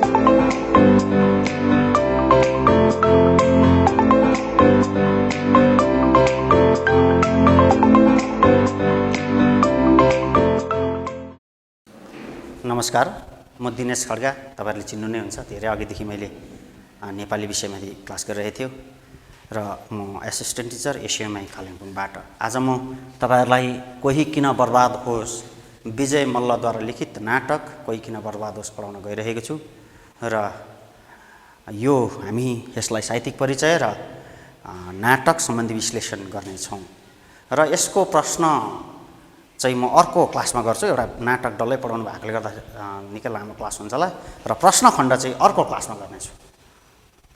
नमस्कार, म दिनेश खड्गा। तपाईहरुले चिन्नु नै हुन्छ। धेरै अघिदेखि मैले नेपाली विषयमाथि क्लास गरिरहेको थियो र म एसिस्टेन्ट टिचर एसयुएमआई कालिम्पोङबाट। आज म तपाईहरुलाई कोही किन बर्बाद होस् विजय मल्लद्वारा लिखित नाटक कोही किन बर्बाद होस् पढाउन गइरहेको छु र यो हामी यसलाई साहित्यिक परिचय र नाटक सम्बन्धी विश्लेषण गर्नेछौँ र यसको प्रश्न चाहिँ म अर्को क्लासमा गर्छु। एउटा नाटक डल्लै पढाउनु भएकोले गर्दा निकै लामो क्लास हुन्छ होला र प्रश्न खण्ड चाहिँ अर्को क्लासमा गर्नेछु।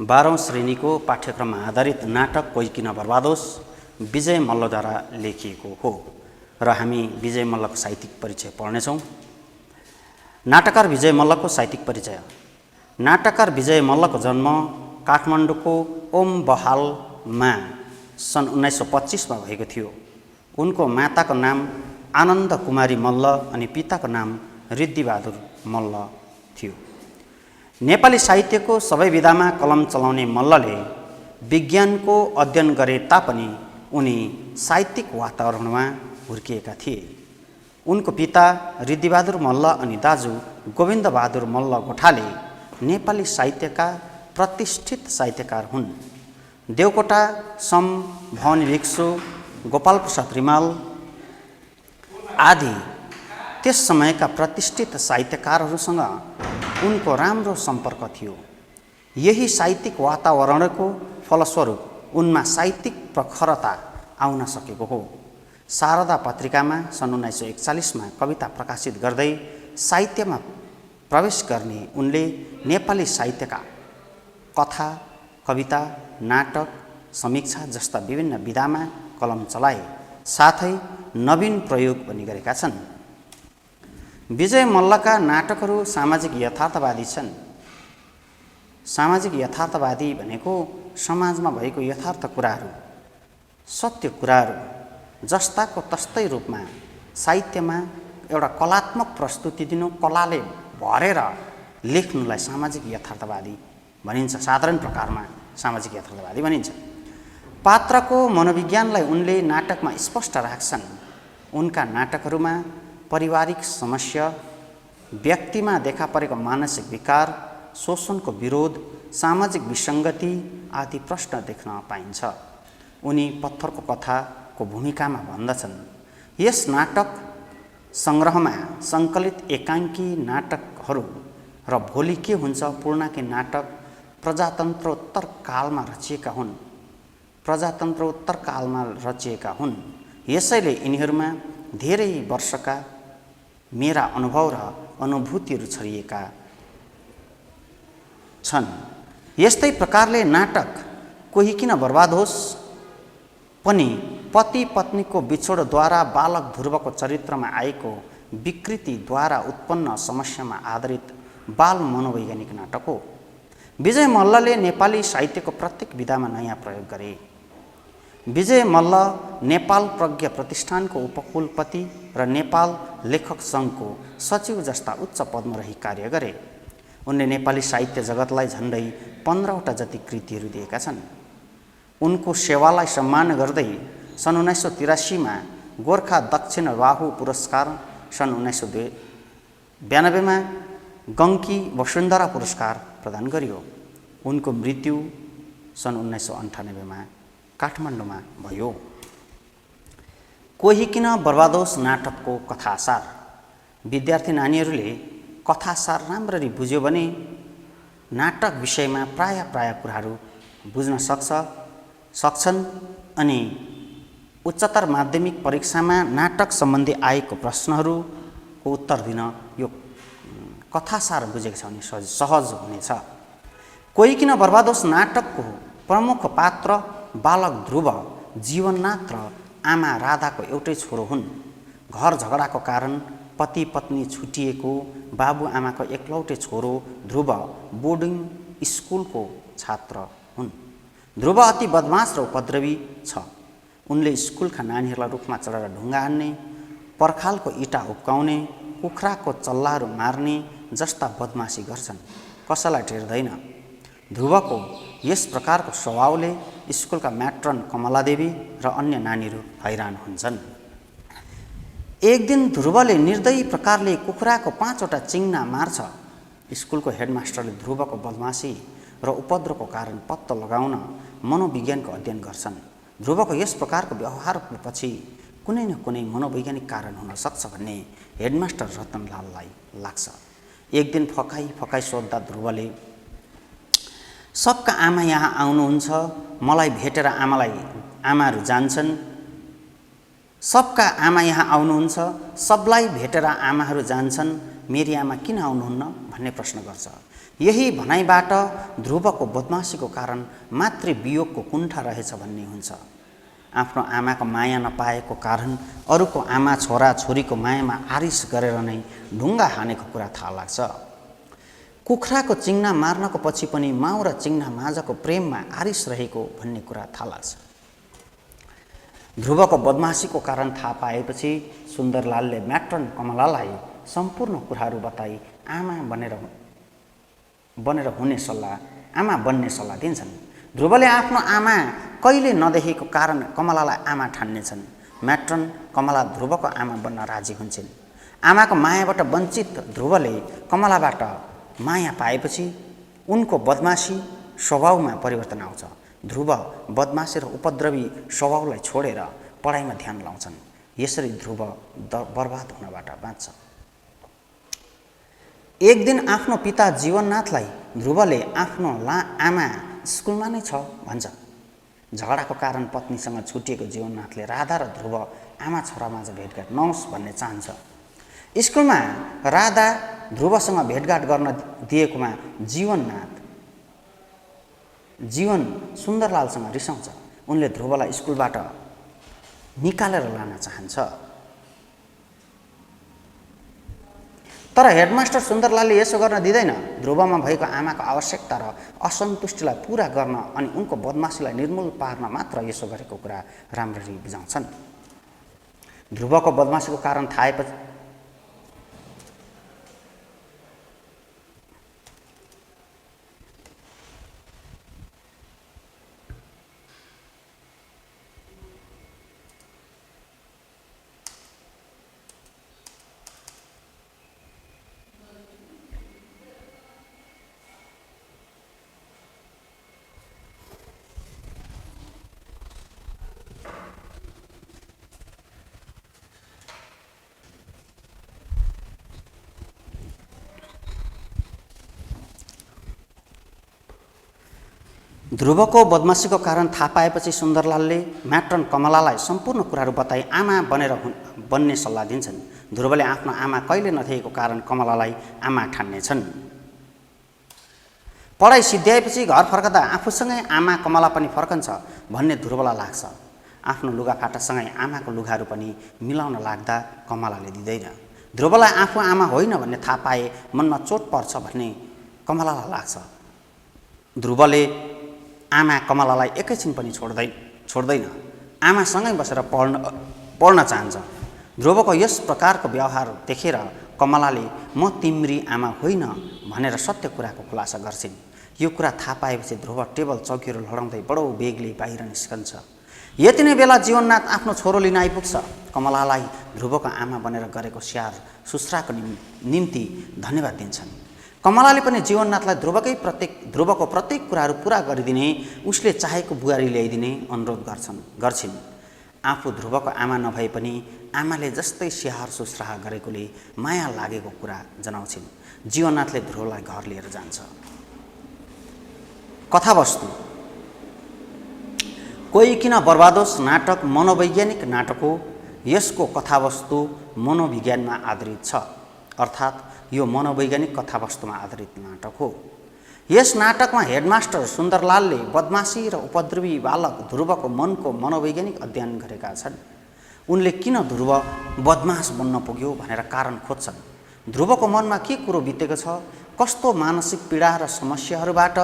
12औं श्रेणीको पाठ्यक्रममा आधारित नाटक कोही किन बर्बाद होस् विजय मल्लद्वारा लेखिएको हो र हामी विजय मल्लको साहित्यिक परिचय पढ्नेछौँ। नाटककार विजय मल्लको साहित्यिक परिचय। नाटककार विजय मल्लको जन्म काठमाडौँको ओम बहालमा सन् 1925 मा भएको थियो। उनको माताको नाम आनन्द कुमारी मल्ल अनि पिताको नाम रिद्धिबहादुर मल्ल थियो। नेपाली साहित्यको सबै विधामा कलम चलाउने मल्लले विज्ञानको अध्ययन गरे तापनि उनी साहित्यिक वातावरणमा हुर्किएका थिए। उनको पिता रिद्धिबहादुर मल्ल अनि दाजु गोविन्दबहादुर मल्ल गोठाले नेपाली साहित्यका प्रतिष्ठित साहित्यकार हुन्। देवकोटा, सम, भवानी भिक्षु, गोपाल प्रसाद रिमाल आदि त्यस समयका प्रतिष्ठित साहित्यकारहरूसँग उनको राम्रो सम्पर्क थियो। यही साहित्यिक वातावरणको फलस्वरूप उनमा साहित्यिक प्रखरता आउन सकेको हो। शारदा पत्रिकामा सन् 1941 मा कविता प्रकाशित गर्दै साहित्यमा प्रवेश गर्ने उनले नेपाली साहित्यका कथा, कविता, नाटक, समीक्षा जस्ता विभिन्न विधामा कलम चलाए, साथै नवीन प्रयोग पनि गरेका छन्। विजय मल्लका नाटकहरू सामाजिक यथार्थवादी छन्। सामाजिक यथार्थवादी भनेको समाजमा भएको यथार्थ कुराहरू, सत्य कुराहरू जस्ताको तस्तै रूपमा साहित्यमा एउटा कलात्मक प्रस्तुति दिनु, कलाले भरेर लेख्नुलाई सामाजिक यथार्थवादी भनिन्छ। साधारण प्रकारमा सामाजिक यथार्थवादी भनिन्छ। पात्रको मनोविज्ञानलाई उनले नाटकमा स्पष्ट राख्छन्। उनका नाटकहरूमा पारिवारिक समस्या, व्यक्तिमा देखा परेको मानसिक विकार, शोषणको विरोध, सामाजिक विसङ्गति आदि प्रश्न देख्न पाइन्छ। उनी पत्थरको कथाको भूमिकामा भन्दछन्, यस नाटक सङ्ग्रहमा सङ्कलित एकाङ्की नाटकहरू र भोलि के हुन्छ पूर्णाङ्की नाटक प्रजातन्त्रोत्तर कालमा रचिएका हुन्। प्रजातन्त्रोत्तर कालमा रचिएका हुन्। यसैले यिनीहरूमा धेरै वर्षका मेरा अनुभव र अनुभूतिहरू छरिएका छन्। यस्तै प्रकारले नाटक कोही किन बर्बाद होस् पनि पति पत्नीको बिछोडद्वारा बालक ध्रुवको चरित्रमा आएको विकृतिद्वारा उत्पन्न समस्यामा आधारित बाल मनोवैज्ञानिक नाटक हो। विजय मल्लले नेपाली साहित्यको प्रत्येक विधामा नयाँ प्रयोग गरे। विजय मल्ल नेपाल प्रज्ञा प्रतिष्ठानको उपकुलपति र नेपाल लेखक सङ्घको सचिव जस्ता उच्च पदमा रही कार्य गरे। उनले नेपाली साहित्य जगतलाई झन्डै 15वटा जति कृतिहरू दिएका छन्। उनको सेवालाई सम्मान गर्दै सन् 1983 मा गोर्खा दक्षिण बाहु पुरस्कार, सन् 1992 मा गङ्की वसुन्धरा पुरस्कार प्रदान गरियो। उनको मृत्यु सन् 1998 मा काठमाडौँमा भयो। कोही किन बर्बाद होस् नाटकको कथासार। विद्यार्थी नानीहरूले कथासार राम्ररी बुझ्यो भने नाटक विषयमा प्राय कुराहरू बुझ्न सक्छन् अनि उच्चतर माध्यमिक परीक्षामा नाटक सम्बन्धी आएको प्रश्नहरूको उत्तर दिन यो कथासार बुझेको छ भने सहज हुनेछ। कोही किन बर्बाद होस् नाटकको प्रमुख पात्र बालक ध्रुव जीवननाथ र आमा राधाको एउटै छोरो हुन्। घर झगडाको कारण पति पत्नी छुटिएको बाबुआमाको एकलौटे छोरो ध्रुव बोर्डिङ स्कुलको छात्र हुन्। ध्रुव अति बदमास र उपद्रवी छ। उनले स्कुलका नानीहरूलाई रुखमा चढेर ढुङ्गा हान्ने, पर्खालको इँटा उक्काउने, कुखुराको चल्लाहरू मार्ने जस्ता बदमासी गर्छन्। कसैलाई टेर्दैन। ध्रुवको यस प्रकारको स्वभावले स्कुलका म्याट्रन कमलादेवी र अन्य नानीहरू हैरान हुन्छन्। एक दिन ध्रुवले निर्दयी प्रकारले कुखुराको 5वटा चिङ्ना मार्छ। स्कुलको हेडमास्टरले ध्रुवको बदमासी र उपद्रवको कारण पत्तो लगाउन मनोविज्ञानको अध्ययन गर्छन्। ध्रुवको यस प्रकारको व्यवहारको पछि कुनै न कुनै मनोवैज्ञानिक कारण हुन सक्छ भन्ने हेडमास्टर रतनलाललाई लाग्छ। एक दिन फकाई सोद्धा ध्रुवले, सबका आमा यहाँ आउनुहुन्छ, मलाई भेटेर आमाहरू जान्छन्। सबका आमा यहाँ आउनुहुन्छ, सबलाई भेटेर आमाहरू जान्छन्, मेरी आमा किन आउनुहुन्न भन्ने प्रश्न गर्छ। यही भनाइबाट ध्रुवको बदमासीको कारण मातृवियोगको कुण्ठा रहेछ भन्ने हुन्छ। आफ्नो आमाको माया नपाएको कारण अरूको आमा छोरा छोरीको मायामा आरिस गरेर नै ढुङ्गा हानेको कुरा थाहा लाग्छ। कुखुराको चिङ्ना मार्नको पछि पनि माउ र चिङ्ना माझको प्रेममा आरिस रहेको भन्ने कुरा थाहा लाग्छ। ध्रुवको बदमासीको कारण थाहा पाएपछि सुन्दरलालले म्याट्रन कमलालाई सम्पूर्ण कुराहरू बताई आमा बन्ने सल्लाह दिन्छन्। ध्रुवले आफ्नो आमा कहिले नदेखेको कारण कमलालाई आमा ठान्नेछन्। म्याट्रन कमला ध्रुवको आमा बन्न राजी हुन्छन्। आमाको मायाबाट वञ्चित ध्रुवले कमलाबाट माया पाएपछि उनको बदमासी स्वभावमा परिवर्तन आउँछ। ध्रुव बदमासी र उपद्रवी स्वभावलाई छोडेर पढाइमा ध्यान लाउँछन्। यसरी ध्रुव बर्बाद हुनबाट बाँच्छ। एक दिन आफ्नो पिता जीवननाथलाई ध्रुवले आफ्नो आमा स्कुलमा नै छ भन्छ। झगडाको कारण पत्नीसँग छुटिएको जीवननाथले राधा र ध्रुव आमा छोरामाझ भेटघाट नहोस् भन्ने चाहन्छ। स्कुलमा राधा ध्रुवसँग भेटघाट गर्न दिएकोमा जीवन सुन्दरलालसँग रिसाउँछ। उनले ध्रुवलाई स्कुलबाट निकालेर लान चाहन्छ। तर हेडमास्टर सुन्दरलालले यसो गर्न दिँदैन। ध्रुवमा भएको आमाको आवश्यकता र असन्तुष्टिलाई पुरा गर्न अनि उनको बदमासीलाई निर्मूल पार्न मात्र यसो गरेको कुरा राम्ररी बुझाउँछन्। ध्रुवको बदमासीको कारण थाहा ध्रुवको बदमासीको कारण थाहा पाएपछि सुन्दरलालले म्याट्रन कमलालाई सम्पूर्ण कुराहरू बताई आमा बन्ने सल्लाह दिन्छन्। ध्रुवले आफ्नो आमा कहिले नथिएको कारण कमलालाई आमा ठान्नेछन्। पढाइ सिद्ध्याएपछि घर फर्कदा आफूसँगै आमा कमला पनि फर्कन्छ भन्ने ध्रुवलाई लाग्छ। आफ्नो लुगाफाटासँगै आमाको लुगाहरू पनि मिलाउन लाग्दा कमलाले दिँदैन। ध्रुवलाई आफू आमा होइन भन्ने थाहा पाए मनमा चोट पर्छ भन्ने कमलालाई लाग्छ। ध्रुवले आमा कमलालाई एकैछिन पनि छोड्दैन। आमासँगै बसेर पढ्न चाहन्छ। ध्रुवको यस प्रकारको व्यवहार देखेर कमलाले म तिम्री आमा होइन भनेर सत्य कुराको खुलासा गर्छिन्। यो कुरा थाहा पाएपछि ध्रुव टेबल चौकीहरू लडाउँदै बडो बेगले बाहिर निस्कन्छ। यति नै बेला जीवननाथ आफ्नो छोरो लिन आइपुग्छ। कमलालाई ध्रुवको आमा बनेर गरेको स्याहार सुश्राको निम्ति धन्यवाद दिन्छन्। कमलाले पनि जीवननाथलाई ध्रुवको प्रत्येक कुराहरू पुरा गरिदिने, उसले चाहेको बुहारी ल्याइदिने अनुरोध गर्छिन्। आफू ध्रुवको आमा नभए पनि आमाले जस्तै स्याहार सुश्राह गरेकोले माया लागेको कुरा जनाउँछिन्। जीवननाथले ध्रुवलाई घर लिएर जान्छ। कथावस्तु कोही किन बर्बादोस् नाटक मनोवैज्ञानिक नाटक हो। यसको कथावस्तु मनोविज्ञानमा आधारित छ, अर्थात् यो मनोवैज्ञानिक कथावस्तुमा आधारित नाटक हो। यस नाटकमा हेडमास्टर सुन्दरलालले बदमासी र उपद्रवी बालक ध्रुवको मनको मनोवैज्ञानिक अध्ययन गरेका छन्। उनले किन ध्रुव बदमास बन्न पुग्यो भनेर कारण खोज्छन्। ध्रुवको मनमा के कुरो बितेको छ, कस्तो मानसिक पीडा र समस्याहरूबाट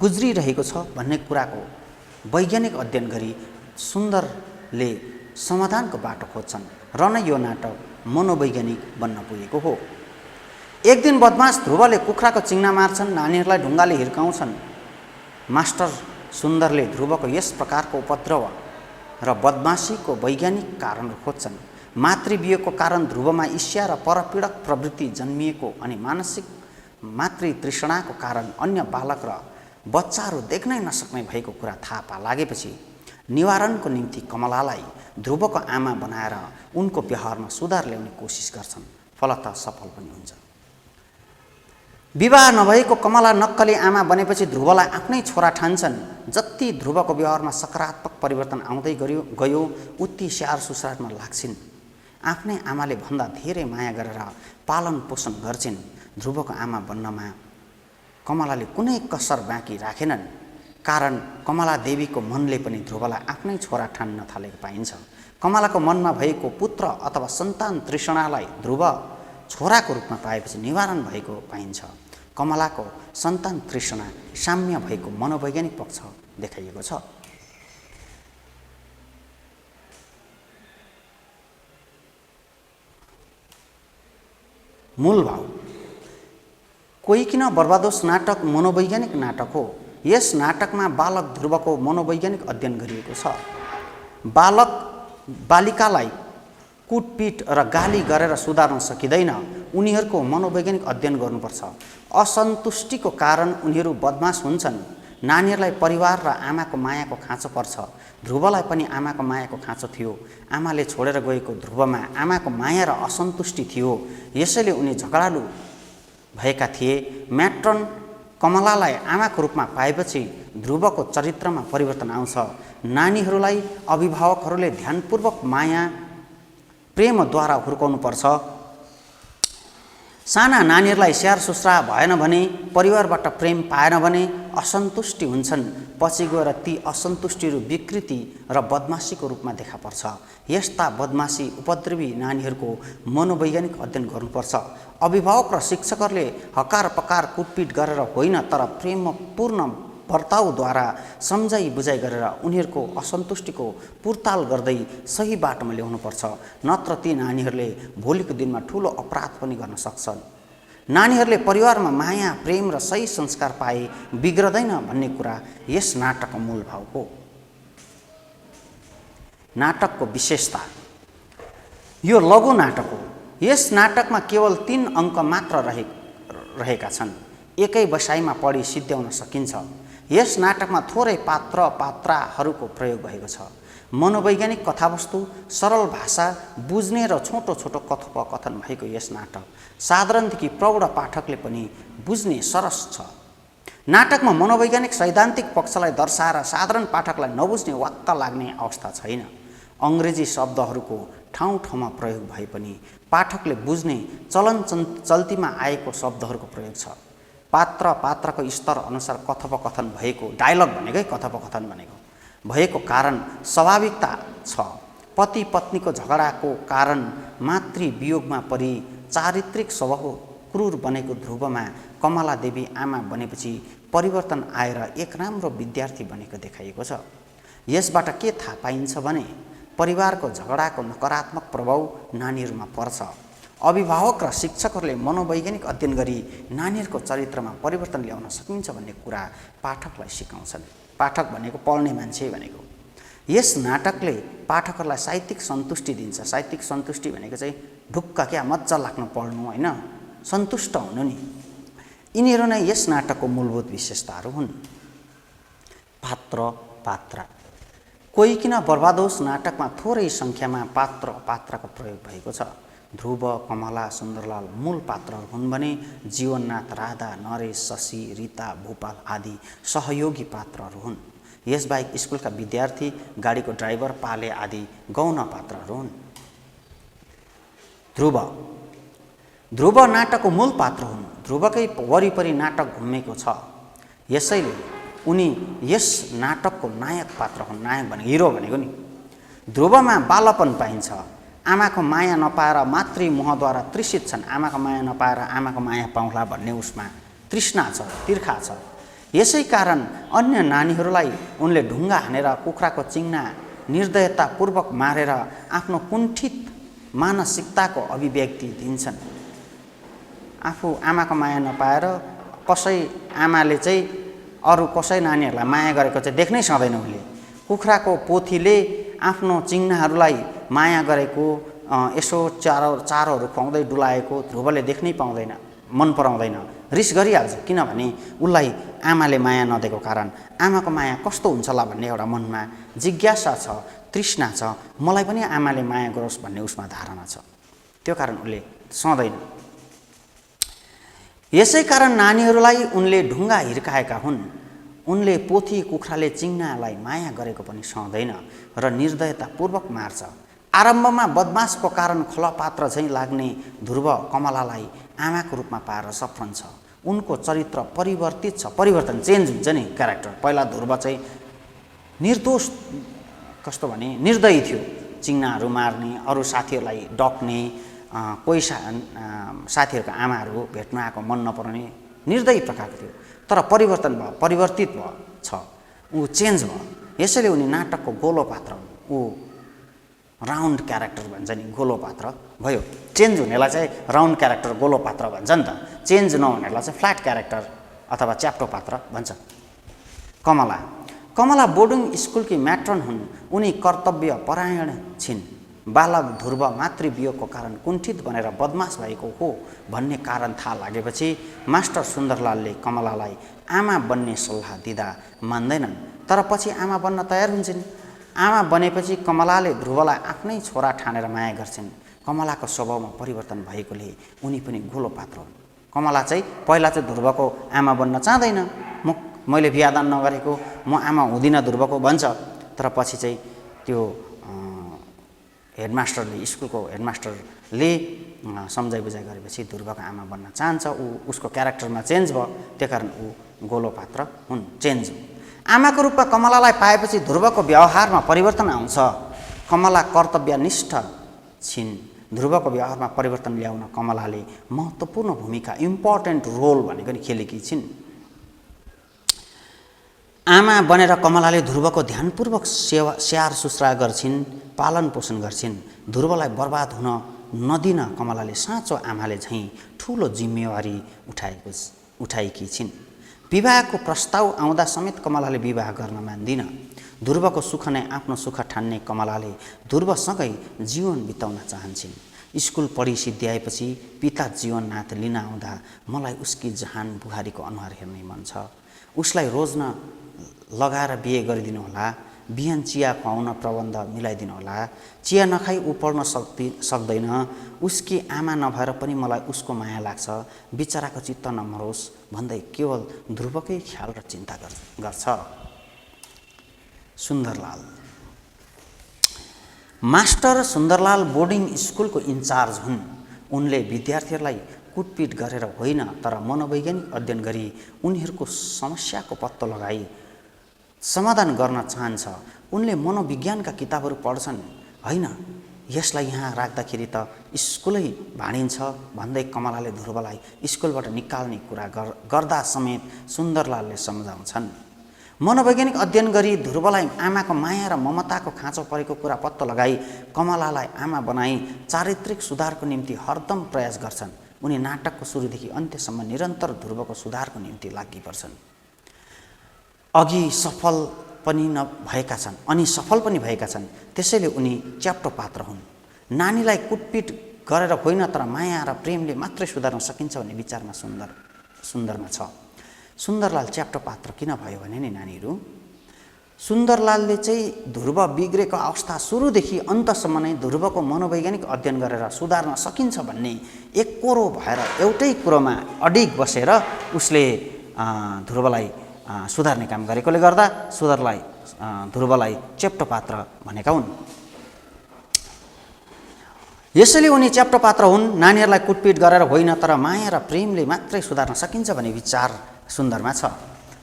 गुज्रिरहेको छ भन्ने कुराको वैज्ञानिक अध्ययन गरी सुन्दरले समाधानको बाटो खोज्छन् र नै यो नाटक मनोवैज्ञानिक बन्न पुगेको हो। एक दिन बदमास ध्रुवले कुखुराको चिङ्ना मार्छन्, नानीहरूलाई ढुङ्गाले हिर्काउँछन्। मास्टर सुन्दरले ध्रुवको यस प्रकारको उपद्रव र बदमासीको वैज्ञानिक कारणहरू खोज्छन्। मातृवियोगको कारण ध्रुवमा ईर्ष्या र परपीडक प्रवृत्ति जन्मिएको अनि मानसिक मातृतृष्णाको कारण अन्य बालक र बच्चाहरू देख्नै नसक्ने भएको कुरा थाहा लागेपछि निवारणको निम्ति कमलालाई ध्रुवको आमा बनाएर उनको व्यवहारमा सुधार ल्याउने कोसिस गर्छन्। फलतः सफल पनि हुन्छ। विवाह नभएको कमला नक्कली आमा बनेपछि ध्रुवलाई आफ्नै छोरा ठान्छन्। जति ध्रुवको व्यवहारमा सकारात्मक परिवर्तन आउँदै गयो उति स्याहार सुसारमा लाग्छिन्। आफ्नै आमाले भन्दा धेरै माया गरेर पालन पोषण गर्छिन्। ध्रुवको आमा बन्नमा कमलाले कुनै कसर बाँकी राखेनन्। कारण कमला देवीको मनले पनि ध्रुवलाई आफ्नै छोरा ठान्न थालेको पाइन्छ। कमलाको मनमा भएको पुत्र अथवा सन्तान तृष्णालाई ध्रुव छोराको रूपमा पाएपछि निवारण भएको पाइन्छ। कमलाको सन्तान तृष्णा साम्य भएको मनोवैज्ञानिक पक्ष देखाइएको छ। मूल भाव। कोही किन बर्बादोस नाटक मनोवैज्ञानिक नाटक हो। यस नाटकमा बालक ध्रुवको मनोवैज्ञानिक अध्ययन गरिएको छ। बालिकालाई कुटपिट र गाली गरेर सुधार्न सकिँदैन। उनीहरूको मनोवैज्ञानिक अध्ययन गर्नुपर्छ। असन्तुष्टिको कारण उनीहरू बदमास हुन्छन्। नानीहरूलाई परिवार र आमाको मायाको खाँचो पर्छ। ध्रुवलाई पनि आमाको मायाको खाँचो थियो। आमाले छोडेर गएको ध्रुवमा आमाको माया र असन्तुष्टि थियो। यसैले उनी झगडालु भएका थिए। म्याट्रन कमलालाई आमाको रूपमा पाएपछि ध्रुवको चरित्रमा परिवर्तन आउँछ। नानीहरूलाई अभिभावकहरूले ध्यानपूर्वक माया प्रेमद्वारा हुर्काउनुपर्छ। साना नानीहरूलाई स्याहार सुश्रा भएन भने, परिवारबाट प्रेम पाएन भने असन्तुष्टि हुन्छन्। पछि गएर ती असन्तुष्टिहरू विकृति र बदमासीको रूपमा देखा पर्छ। यस्ता बदमासी उपद्रवी नानीहरूको मनोवैज्ञानिक अध्ययन गर्नुपर्छ। अभिभावक र शिक्षकहरूले हकार पकार कुटपिट गरेर होइन, तर प्रेमपूर्ण वर्ताउद्वारा सम्झाइ बुझाइ गरेर उनीहरूको असन्तुष्टिको पुर्ताल गर्दै सही बाटोमा ल्याउनुपर्छ। नत्र ती नानीहरूले भोलिको दिनमा ठुलो अपराध पनि गर्न सक्छन्। नानीहरूले परिवारमा माया प्रेम र सही संस्कार पाए बिग्रदैन भन्ने कुरा यस नाटकको मूल भाव हो। नाटकको विशेषता। यो लघु नाटक हो। यस नाटकमा केवल 3 अङ्क मात्र रहेका छन्। एकै बसाइमा पढी सिद्ध्याउन सकिन्छ। यस नाटकमा थोरै पात्राहरूको प्रयोग भएको छ। मनोवैज्ञानिक कथावस्तु, सरल भाषा, बुझ्ने र छोटो छोटो कथोपकथन भएको यस नाटक साधारणदेखि प्रौढ पाठकले पनि बुझ्ने सरस छ। नाटकमा मनोवैज्ञानिक सैद्धान्तिक पक्षलाई दर्शाएर साधारण पाठकलाई नबुझ्ने वाक्क लाग्ने अवस्था छैन। अङ्ग्रेजी शब्दहरूको ठाउँ ठाउँमा प्रयोग भए पनि पाठकले बुझ्ने चलन चल्तीमा आएको शब्दहरूको प्रयोग छ। पात्रको स्तर अनुसार कथोपकथन भएको, डायलग भनेकै कथोपकथन भनेको भएको कारण स्वाभाविकता छ। पति पत्नीको झगडाको कारण मातृवियोगमा परि चारित्रिक स्वभाव क्रूर बनेको ध्रुवमा कमला देवी आमा बनेपछि परिवर्तन आएर एक राम्रो विद्यार्थी बनेको देखाइएको छ। यसबाट के थाहा पाइन्छ भने परिवारको झगडाको नकारात्मक प्रभाव नानीहरूमा पर्छ। अभिभावक र शिक्षकहरूले मनोवैज्ञानिक अध्ययन गरी नानीहरूको चरित्रमा परिवर्तन ल्याउन सकिन्छ भन्ने कुरा पाठकलाई सिकाउँछन्। पाठक भनेको पढ्ने मान्छे भनेको। यस नाटकले पाठकहरूलाई साहित्यिक सन्तुष्टि दिन्छ। साहित्यिक सन्तुष्टि भनेको चाहिँ ढुक्क क्या मजा लाग्नु पढ्नु होइन, सन्तुष्ट हुनु नि। यिनीहरू नै यस नाटकको मूलभूत विशेषताहरू हुन्। पात्रा। कोही किन बर्बादोस नाटकमा थोरै सङ्ख्यामा पात्रको प्रयोग भएको छ। ध्रुव, कमला, सुन्दरलाल मूल पात्रहरू हुन् भने जीवननाथ, राधा, नरेश, शशी, रीता, भूपाल आदि सहयोगी पात्रहरू हुन्। यसबाहेक स्कुलका विद्यार्थी, गाडीको ड्राइभर, पाले आदि गौण पात्रहरू हुन्। ध्रुव नाटकको मूल पात्र हुन्। ध्रुवकै वरिपरि नाटक घुमेको छ। यसैले उनी यस नाटकको नायक पात्र हुन्। नायक भनेको हिरो भनेको नि। ध्रुवमा बालपन पाइन्छ। आमाको माया नपाएर मातृ मोहद्वारा तृषित छन्। आमाको माया नपाएर आमाको माया पाउँला भन्ने उसमा तृष्णा छ, तिर्खा छ। यसै कारण अन्य नानीहरूलाई उनले ढुङ्गा हानेर कुखुराको चिङ्ना निर्दयतापूर्वक मारेर आफ्नो कुण्ठित मानसिकताको अभिव्यक्ति दिन्छन्। आफू आमाको माया नपाएर आमाले चाहिँ अरू कसै नानीहरूलाई माया गरेको चाहिँ देख्नै सक्दैन उसले। कुखुराको पोथीले आफ्नो चिङ्नाहरूलाई माया गरेको यसो चारोहरू खुवाउँदै डुलाएको ध्रुवले देख्नै पाउँदैन, मन पराउँदैन, रिस गरिहाल्छ। किनभने उसलाई आमाले माया नदिएको कारण आमाको माया कस्तो हुन्छ होला भन्ने एउटा मनमा जिज्ञासा छ, तृष्णा छ, मलाई पनि आमाले माया गरोस् भन्ने उसमा धारणा छ। त्यो कारण उसले सहँदैन। यसै कारण नानीहरूलाई उनले ढुङ्गा हिर्काएका हुन्। उनले पोथी कुखुराले चिङ्नालाई माया गरेको पनि सहँदैन र निर्दयतापूर्वक मार्छ। आरम्भमा बदमासको कारण खलपात्र झैँ लाग्ने ध्रुव कमलालाई आमाको रूपमा पाएर सफ्रन्छ। उनको चरित्र परिवर्तित छ, परिवर्तन चेन्ज हुन्छ नि क्यारेक्टर। पहिला ध्रुव चाहिँ निर्दोष, कस्तो भने निर्दयी थियो, चिङ्नाहरू मार्ने, अरू साथीहरूलाई डक्ने, कोही साथीहरूको आमाहरू भेट्न आएको मन नपराउने निर्दयी प्रकारको थियो। तर परिवर्तन भयो, परिवर्तित भयो छ, ऊ चेन्ज भयो। यसैले उनी नाटकको गोलो पात्र हुन्। ऊ राउन्ड क्यारेक्टर भन्छ नि, गोलो पात्र भयो। चेन्ज हुनेलाई चाहिँ राउन्ड क्यारेक्टर गोलो पात्र भन्छ नि त, चेन्ज नहुनेलाई चाहिँ फ्ल्याट क्यारेक्टर अथवा च्याप्टो पात्र भन्छ। कमला बोर्डिङ स्कुलकी म्याट्रन हुन्। उनी कर्तव्य परायण छिन्। बालक ध्रुव मातृवियोगको कारण कुण्ठित बनेर बदमास भएको हो भन्ने कारण थाहा लागेपछि मास्टर सुन्दरलालले कमलालाई आमा बन्ने सल्लाह दिँदा मान्दैनन्, तर पछि आमा बन्न तयार हुन्छन्। आमा बनेपछि कमलाले ध्रुवलाई आफ्नै छोरा ठानेर माया गर्छिन्। कमलाको स्वभावमा परिवर्तन भएकोले उनी पनि गोलो पात्र हुन्। कमला चाहिँ पहिला चाहिँ ध्रुवको आमा बन्न चाहँदैन, मैले बिहादान नगरेको, म आमा हुँदिनँ ध्रुवको भन्छ। तर पछि चाहिँ त्यो स्कुलको हेडमास्टरले सम्झाइ बुझाइ गरेपछि ध्रुवको आमा बन्न चाहन्छ। उसको क्यारेक्टरमा चेन्ज भयो, त्यही कारण ऊ गोलो पात्र हुन्, चेन्ज हो। आमाको रूपमा कमलालाई पाएपछि ध्रुवको व्यवहारमा परिवर्तन आउँछ। कमला कर्तव्यनिष्ठ छिन्। ध्रुवको व्यवहारमा परिवर्तन ल्याउन कमलाले महत्त्वपूर्ण भूमिका, इम्पोर्टेन्ट रोल भनेको नि खेलेकी छिन्। आमा बनेर कमलाले ध्रुवको ध्यानपूर्वक स्याहार सुश्रा गर्छिन्, पालन पोषण गर्छिन्। ध्रुवलाई बर्बाद हुन नदिन कमलाले साँचो आमाले झैँ ठुलो जिम्मेवारी उठाएकी छिन्। विवाहको प्रस्ताव आउँदा समेत कमलाले विवाह गर्न मान्दिन। ध्रुवको सुख नै आफ्नो सुख ठान्ने कमलाले ध्रुवसँगै जीवन बिताउन चाहन्छन्। स्कुल पढी सिद्ध्याएपछि पिता जीवननाथ लिन आउँदा मलाई उसकी जहान बुहारीको अनुहार हेर्ने मन छ। उसलाई रोज्न लगाएर बिहे गरिदिनु होला। बिहान चिया खुवाउन प्रबन्ध मिलाइदिनु होला। चिया नखाई ऊ पढ्न सक्दैन। उसकी आमा नभएर पनि मलाई उसको माया लाग्छ। बिचराको चित्त नमरोस् भन्दै केवल ध्रुवकै ख्याल र चिन्ता गर्छ। सुन्दरलाल मास्टर सुन्दरलाल बोर्डिङ स्कुलको इन्चार्ज हुन्। उनले विद्यार्थीहरूलाई कुटपिट गरेर होइन, तर मनोवैज्ञानिक अध्ययन गरी उनीहरूको समस्याको पत्तो लगाई समाधान गर्न चाहन्छ। उनले मनोविज्ञानका किताबहरू पढ्छन्। होइन, यसलाई यहाँ राख्दाखेरि त स्कुलै भाँडिन्छ भन्दै कमलाले ध्रुवलाई स्कुलबाट निकाल्ने कुरा गर्दा समेत सुन्दरलालले सम्झाउँछन्। मनोवैज्ञानिक अध्ययन गरी ध्रुवलाई आमाको माया र ममताको खाँचो परेको कुरा पत्तो लगाई कमलालाई आमा बनाई चारित्रिक सुधारको निम्ति हरदम प्रयास गर्छन्। उनी नाटकको सुरुदेखि अन्त्यसम्म निरन्तर ध्रुवको सुधारको निम्ति लागिपर्छन्। अघि सफल पनि भएका छन्। त्यसैले उनी च्याप्टो पात्र हुन्। नानीलाई कुटपिट गरेर होइन, तर माया र प्रेमले मात्रै सुधार्न सकिन्छ भन्ने विचारमा सुन्दरमा छ। सुन्दरलाल च्याप्टो पात्र किन भयो भने नि नानीहरू, सुन्दरलालले चाहिँ ध्रुव बिग्रेको अवस्था सुरुदेखि अन्तसम्म नै ध्रुवको मनोवैज्ञानिक अध्ययन गरेर सुधार्न सकिन्छ भन्ने एककोरो भएर एउटै कुरोमा अडिग बसेर उसले ध्रुवलाई सुधार्ने काम गरेकोले गर्दा ध्रुवलाई च्याप्टो पात्र भनेका हुन्। यसैले उनी च्याप्टो पात्र हुन्। नानीहरूलाई कुटपिट गरेर होइन, तर माया र प्रेमले मात्रै सुधार्न सकिन्छ भन्ने विचार सुन्दरमा छ।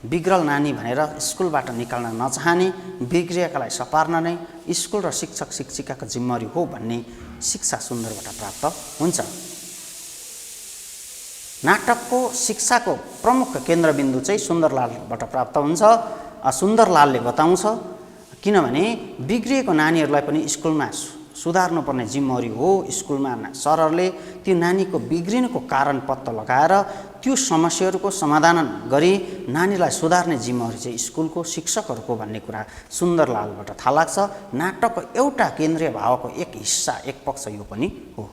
बिग्रल नानी भनेर स्कुलबाट निकाल्न नचाहने, बिग्रिएकालाई सपार्न नै स्कुल र शिक्षक शिक्षिकाको जिम्मेवारी हो भन्ने शिक्षा सुन्दरबाट प्राप्त हुन्छ। नाटकको शिक्षाको प्रमुख केन्द्रबिन्दु चाहिँ सुन्दरलालबाट प्राप्त हुन्छ। सुन्दरलालले बताउँछ, किनभने बिग्रिएको नानीहरूलाई पनि स्कुलमा सुधार्नुपर्ने जिम्मेवारी हो। स्कुलमा सरहरूले त्यो नानीको बिग्रिनुको कारण पत्ता लगाएर त्यो समस्याहरूको समाधान गरी नानीलाई सुधार्ने जिम्मेवारी चाहिँ स्कुलको शिक्षकहरूको भन्ने कुरा सुन्दरलालबाट थाहा लाग्छ। नाटकको एउटा केन्द्रीय भावको एक हिस्सा, एक पक्ष यो पनि हो।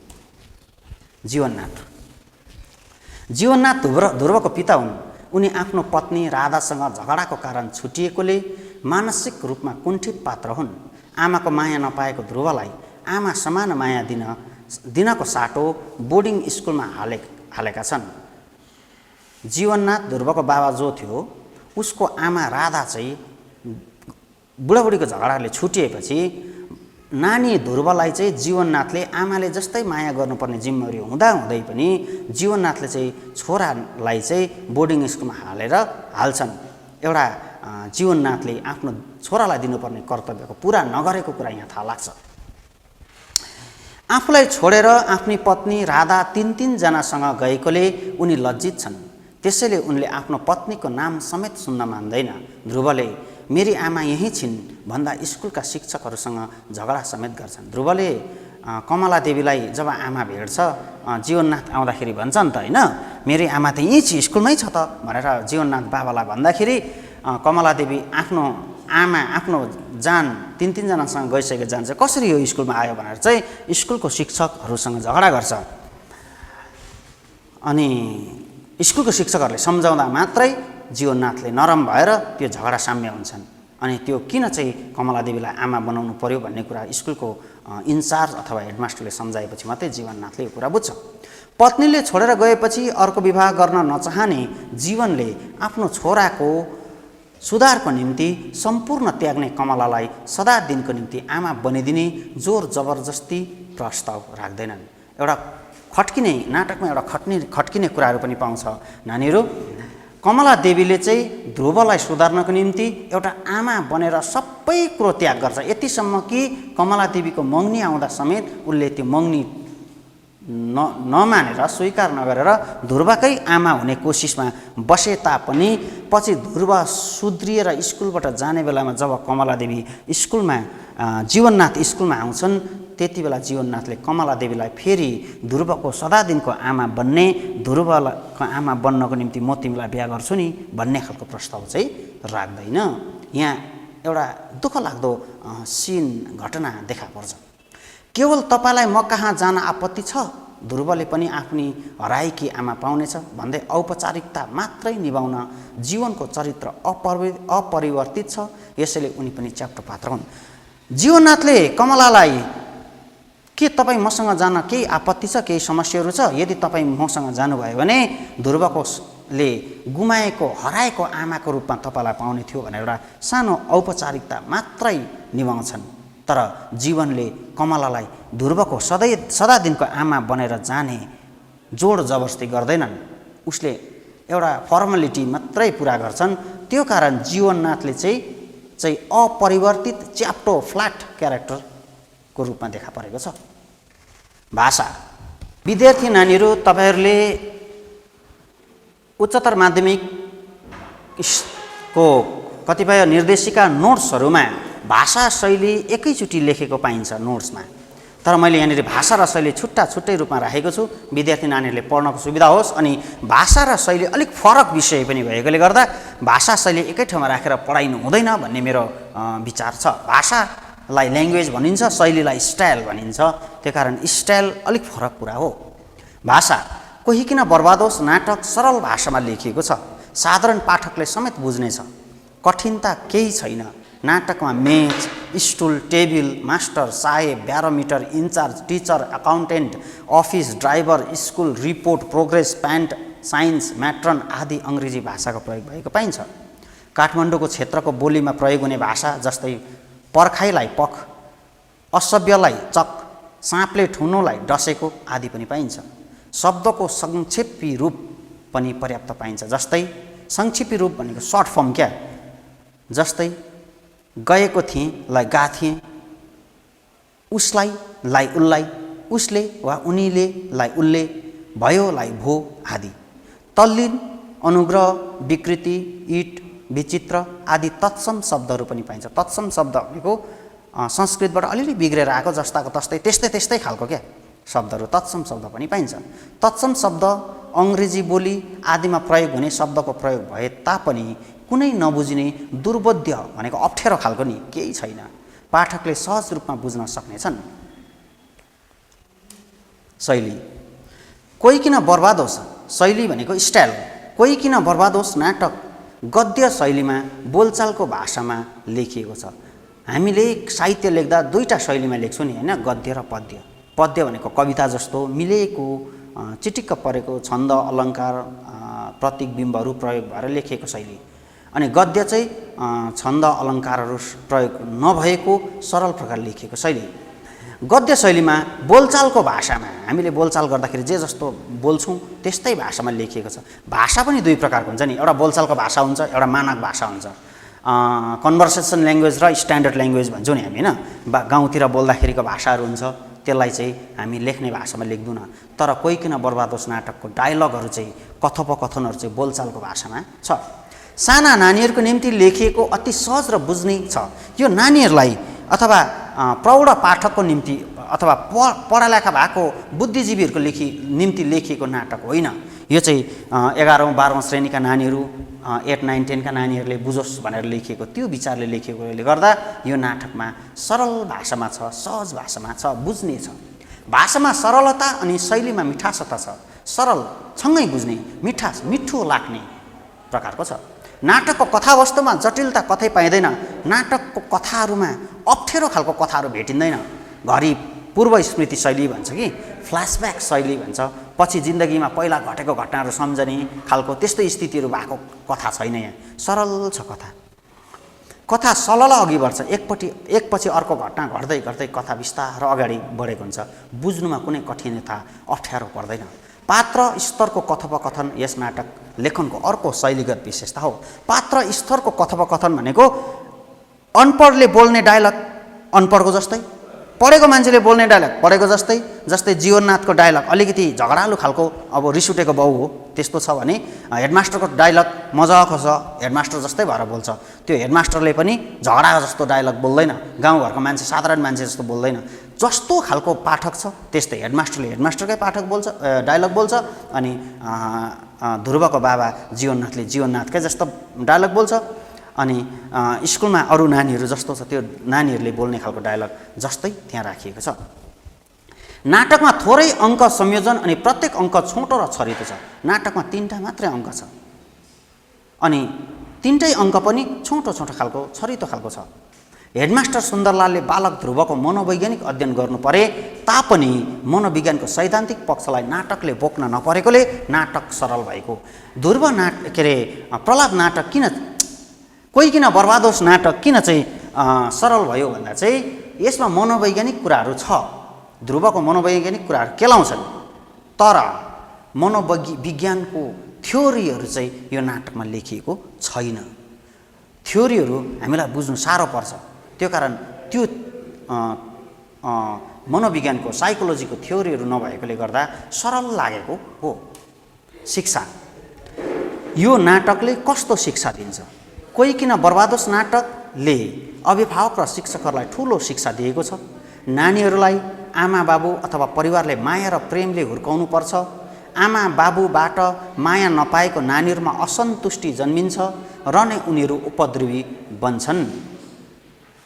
जीवननाथ ध्रुवको पिता हुन्। उनी आफ्नो पत्नी राधासँग झगडाको कारण छुटिएकोले मानसिक रूपमा कुण्ठित पात्र हुन्। आमाको माया नपाएको ध्रुवलाई आमा समान माया दिनको साटो बोर्डिङ स्कुलमा हालेका छन्। जीवननाथ ध्रुवको बाबा जो थियो, उसको आमा राधा चाहिँ बुढाबुढीको झगडाले छुटिएपछि नानी ध्रुवलाई चाहिँ जीवननाथले आमाले जस्तै माया गर्नुपर्ने जिम्मेवारी हुँदाहुँदै पनि जीवननाथले चाहिँ छोरालाई चाहिँ बोर्डिङ स्कुलमा हाल्छन्। एउटा जीवननाथले आफ्नो छोरालाई दिनुपर्ने कर्तव्यको पुरा नगरेको कुरा यहाँ थाहा लाग्छ। आफूलाई छोडेर आफ्नी पत्नी राधा तीन जनासँग गएकोले उनी लज्जित छन्। त्यसैले उनले आफ्नो पत्नीको नाम समेत सुन्न मान्दैन। ध्रुवले मेरी आमा यहीँ छिन् भन्दा स्कुलका शिक्षकहरूसँग झगडा समेत गर्छन्। ध्रुवले कमला देवीलाई जब आमा भेट्छ, जीवननाथ आउँदाखेरि भन्छ नि त होइन, मेरी आमा त यहीँ छ, स्कुलमै छ त भनेर जीवननाथ बाबालाई भन्दाखेरि कमला देवी आफ्नो आमा आफ्नो जान तीन जनासँग गइसकेको जान चाहिँ कसरी यो स्कुलमा आयो भनेर चाहिँ स्कुलको शिक्षकहरूसँग झगडा गर्छ। अनि स्कुलको शिक्षकहरूले सम्झाउँदा मात्रै जीवननाथले नरम भएर त्यो झगडा साम्य हुन्छन्। अनि त्यो किन चाहिँ कमला देवीलाई आमा बनाउनु पर्यो भन्ने कुरा स्कुलको इन्चार्ज अथवा हेडमास्टरले सम्झाएपछि मात्रै जीवननाथले यो कुरा बुझ्छ। पत्नीले छोडेर गएपछि अर्को विवाह गर्न नचाहने जीवनले आफ्नो छोराको सुधारको निम्ति सम्पूर्ण त्याग्ने कमलालाई सदा दिनको निम्ति आमा बनिदिने जोर जबरजस्ती प्रस्ताव राख्दैनन्। एउटा खट्किने नाटकमा एउटा खट्किने कुराहरू पनि पाउँछ नानीहरू। कमला देवीले चाहिँ ध्रुवलाई सुधार्नको निम्ति एउटा आमा बनेर सबै कुरो त्याग गर्छ। यतिसम्म कि कमला देवीको मङ्नी आउँदा समेत उसले त्यो मङ्नी नमानेर स्वीकार नगरेर ध्रुवकै आमा हुने कोसिसमा बसे तापनि पछि ध्रुव सुध्रिएर स्कुलबाट जाने बेलामा जब कमला देवी स्कुलमा जीवननाथ स्कुलमा आउँछन्, त्यति बेला जीवननाथले कमला देवीलाई फेरि ध्रुवको सदा दिनको आमा बन्ने, ध्रुवको आमा बन्नको निम्ति म तिमीलाई बिहा गर्छु नि भन्ने खालको प्रस्ताव चाहिँ राख्दैन। यहाँ एउटा दुःख लाग्दो सिन घटना देखा पर्छ। केवल तपाईँलाई म कहाँ जान आपत्ति छ, ध्रुवले पनि आफ्नी हराएकी आमा पाउनेछ भन्दै औपचारिकता मात्रै निभाउन जीवनको चरित्र अपरिवर्तित छ। यसैले उनी पनि च्याप्टो पात्र हुन्। जीवननाथले कमलालाई के तपाईँ मसँग जान केही आपत्ति छ, केही समस्याहरू छ, यदि तपाईँ मसँग जानुभयो भने ध्रुवकोले गुमाएको हराएको आमाको रूपमा तपाईँलाई पाउने थियो भनेर एउटा सानो औपचारिकता मात्रै निभाउँछन्। तर जीवनले कमलालाई ध्रुवको सदा दिनको आमा बनेर जाने जोड जबरजस्ती गर्दैनन्। उसले एउटा फर्मालिटी मात्रै पुरा गर्छन्। त्यो कारण जीवननाथले चाहिँ अपरिवर्तित च्याप्टो फ्ल्याट क्यारेक्टरको रूपमा देखा परेको छ। भाषा विद्यार्थी नानीहरू, तपाईँहरूले उच्चतर माध्यमिकको कतिपय निर्देशिका नोट्सहरूमा भाषा शैली एकैचोटि लेखेको पाइन्छ नोट्समा। तर मैले यहाँनिर भाषा र शैली छुट्टै रूपमा राखेको छु, विद्यार्थी नानीहरूले पढ्नको सुविधा होस्। अनि भाषा र शैली अलिक फरक विषय पनि भएकोले गर्दा भाषा शैली एकै ठाउँमा राखेर पढाइनु हुँदैन भन्ने मेरो विचार छ। भाषालाई ल्याङ्ग्वेज भनिन्छ, शैलीलाई स्टाइल भनिन्छ। त्यो कारण स्टाइल अलिक फरक कुरा हो। भाषा कोही किन बर्बाद होस् नाटक सरल भाषामा लेखिएको छ, साधारण पाठकले समेत बुझ्नेछ, कठिनता केही छैन। नाटकमा मेच, स्टुल, टेबल, मास्टर, साहेब, barometer, incharge, teacher, accountant, office, driver, school, report, progress, pant, science, matron आदि अङ्ग्रेजी भाषाको प्रयोग भएको पाइन्छ। काठमाडौँको क्षेत्रको बोलीमा प्रयोग हुने भाषा जस्तै पर्खाइलाई पख, असभ्यलाई चक, साँपले ठुनोलाई डसेको आदि पनि पाइन्छ। शब्दको संक्षेपी रूप पनि पर्याप्त पाइन्छ। जस्तै संक्षेपी रूप भनेको सर्ट फर्म क्या, जस्तै गएको थिएँ लाई गा थिएँ, उसलाई लाई उल्लाई, उसले वा उनीले लाई उल्ले, भयो लाई भो आदि। तल्लीन, अनुग्रह, विकृति, इट, विचित्र आदि तत्सम शब्दहरू पनि पाइन्छ। तत्सम शब्द भनेको संस्कृतबाट अलिअलि बिग्रेर आएको जस्ताको तस्तै त्यस्तै खालको क्या शब्दहरू तत्सम शब्द पनि पाइन्छ। तत्सम शब्द अङ्ग्रेजी बोली आदिमा प्रयोग हुने शब्दको प्रयोग भए तापनि कुनै नबुझिने दुर्बोध्य भनेको अप्ठ्यारो खालको नि केही छैन, पाठकले सहज रूपमा बुझ्न सक्नेछन्। शैली कोही किन बर्बाद होस्, शैली भनेको स्टाइल, कोही किन बर्बाद होस् नाटक गद्य शैलीमा बोलचालको भाषामा लेखिएको छ। हामीले साहित्य लेख्दा दुईटा शैलीमा लेख्छौँ नि हैन, गद्य र पद्य। पद्य भनेको कविता जस्तो मिलेको चिटिक्क परेको छन्द अलङ्कार प्रतीक बिम्बहरू प्रयोग भएर लेखिएको शैली, अनि गद्य चाहिँ छन्द अलङ्कारहरू प्रयोग नभएको सरल प्रकारले लेखिएको शैली। गद्य शैलीमा बोलचालको भाषामा हामीले बोलचाल गर्दाखेरि जे जस्तो बोल्छौँ त्यस्तै भाषामा लेखिएको छ। भाषा पनि दुई प्रकारको हुन्छ नि, एउटा बोलचालको भाषा हुन्छ, एउटा मानक भाषा हुन्छ। कन्भर्सेसन ल्याङ्ग्वेज र स्ट्यान्डर्ड ल्याङ्ग्वेज भन्छौँ नि हामी हैन, गाउँतिर बोल्दाखेरिको भाषाहरू हुन्छ, त्यसलाई चाहिँ हामी लेख्ने भाषामा लेख्दैनौँ। तर कोही किन बर्बाद होस् नाटकको डायलगहरू चाहिँ कथोपकथनहरू चाहिँ बोलचालको भाषामा छ। साना नानीहरूको निम्ति लेखिएको अति सहज र बुझ्ने छ। यो नानीहरूलाई अथवा प्रौढ पाठकको निम्ति अथवा पढालेखा भएको बुद्धिजीवीहरूको निम्ति लेखिएको नाटक होइन। यो चाहिँ 11औं 12औं श्रेणीका नानीहरू 8, 9, 10 का नानीहरूले बुझोस् भनेर लेखिएको त्यो विचारले लेखिएकोले गर्दा यो नाटकमा सरल भाषामा छ, सहज भाषामा छ, बुझ्ने छ। भाषामा सरलता अनि शैलीमा मिठासता छ। सरल सँगै बुझ्ने, मिठो लाग्ने प्रकारको छ। नाटकको कथावस्तुमा जटिलता कतै पाइँदैन। नाटकको कथाहरूमा अप्ठ्यारो खालको कथाहरू भेटिँदैन। घरि पूर्व स्मृति शैली भन्छ कि फ्ल्यासब्याक शैली भन्छ, पछि जिन्दगीमा पहिला घटेको घटनाहरू सम्झने खालको त्यस्तो स्थितिहरू भएको कथा छैन। यहाँ सरल छ कथा। कथा सलल अघि बढ्छ, एकपछि अर्को घटना घट्दै घट्दै कथा बिस्तारो अगाडि बढेको हुन्छ। बुझ्नुमा कुनै कठिनता अप्ठ्यारो पर्दैन। पात्र स्तरको कथोपकथन यस नाटक लेखनको अर्को शैलीगत विशेषता हो। पात्र स्तरको कथोपकथन भनेको अनपढले बोल्ने डायलग अनपढको जस्तै, पढेको मान्छेले बोल्ने डायलग पढेको जस्तै। जस्तै जीवननाथको डायलग अलिकति झगडालु खालको, अब रिस उठेको बाउ हो त्यस्तो छ भने हेडमास्टरको डायलग मजाको छ, हेडमास्टर जस्तै भएर बोल्छ। त्यो हेडमास्टरले पनि झगडा जस्तो डायलग बोल्दैन, गाउँघरको मान्छे साधारण मान्छे जस्तो बोल्दैन। जस्तो खालको पाठक छ त्यस्तै हेडमास्टरले हेडमास्टरकै पाठक बोल्छ, डायलग बोल्छ, अनि ध्रुवको बाबा जीवननाथले जीवननाथकै जस्तो डायलग बोल्छ, अनि स्कुलमा अरू नानीहरू जस्तो छ त्यो नानीहरूले बोल्ने खालको डायलग जस्तै त्यहाँ राखिएको छ। नाटकमा थोरै अङ्क संयोजन अनि प्रत्येक अङ्क छोटो र छरितो छ। नाटकमा 3टा मात्रै अङ्क छ, अनि 3टै अङ्क पनि छोटो खालको छरितो खालको छ। हेडमास्टर सुन्दरलालले बालक ध्रुवको मनोवैज्ञानिक अध्ययन गर्नु परे तापनि मनोविज्ञानको सैद्धान्तिक पक्षलाई नाटकले बोक्न नपरेकोले नाटक सरल भएको। ध्रुव प्रहलाद नाटक किन, कोही किन बर्बाद होस् नाटक किन चाहिँ सरल भयो भन्दा चाहिँ यसमा मनोवैज्ञानिक कुराहरू छ। ध्रुवको मनोवैज्ञानिक कुराहरू केलाउँछन्, तर मनोविज्ञानको थ्योरीहरू चाहिँ यो नाटकमा लेखिएको छैन। थ्योरीहरू हामीलाई बुझ्नु साह्रो पर्छ, त्यो कारण त्यो मनोविज्ञानको साइकोलोजीको थ्योरीहरू नभएकोले गर्दा सरल लागेको हो। शिक्षा, यो नाटकले कस्तो शिक्षा दिन्छ? कोही किन बर्बाद होस् नाटकले अभिभावक र शिक्षकहरूलाई ठुलो शिक्षा दिएको छ। नानीहरूलाई आमा बाबु अथवा परिवारले माया र प्रेमले हुर्काउनु पर्छ। आमा बाबुबाट माया नपाएको नानीहरूमा असन्तुष्टि जन्मिन्छ र नै उनीहरू उपद्रवी बन्छन्।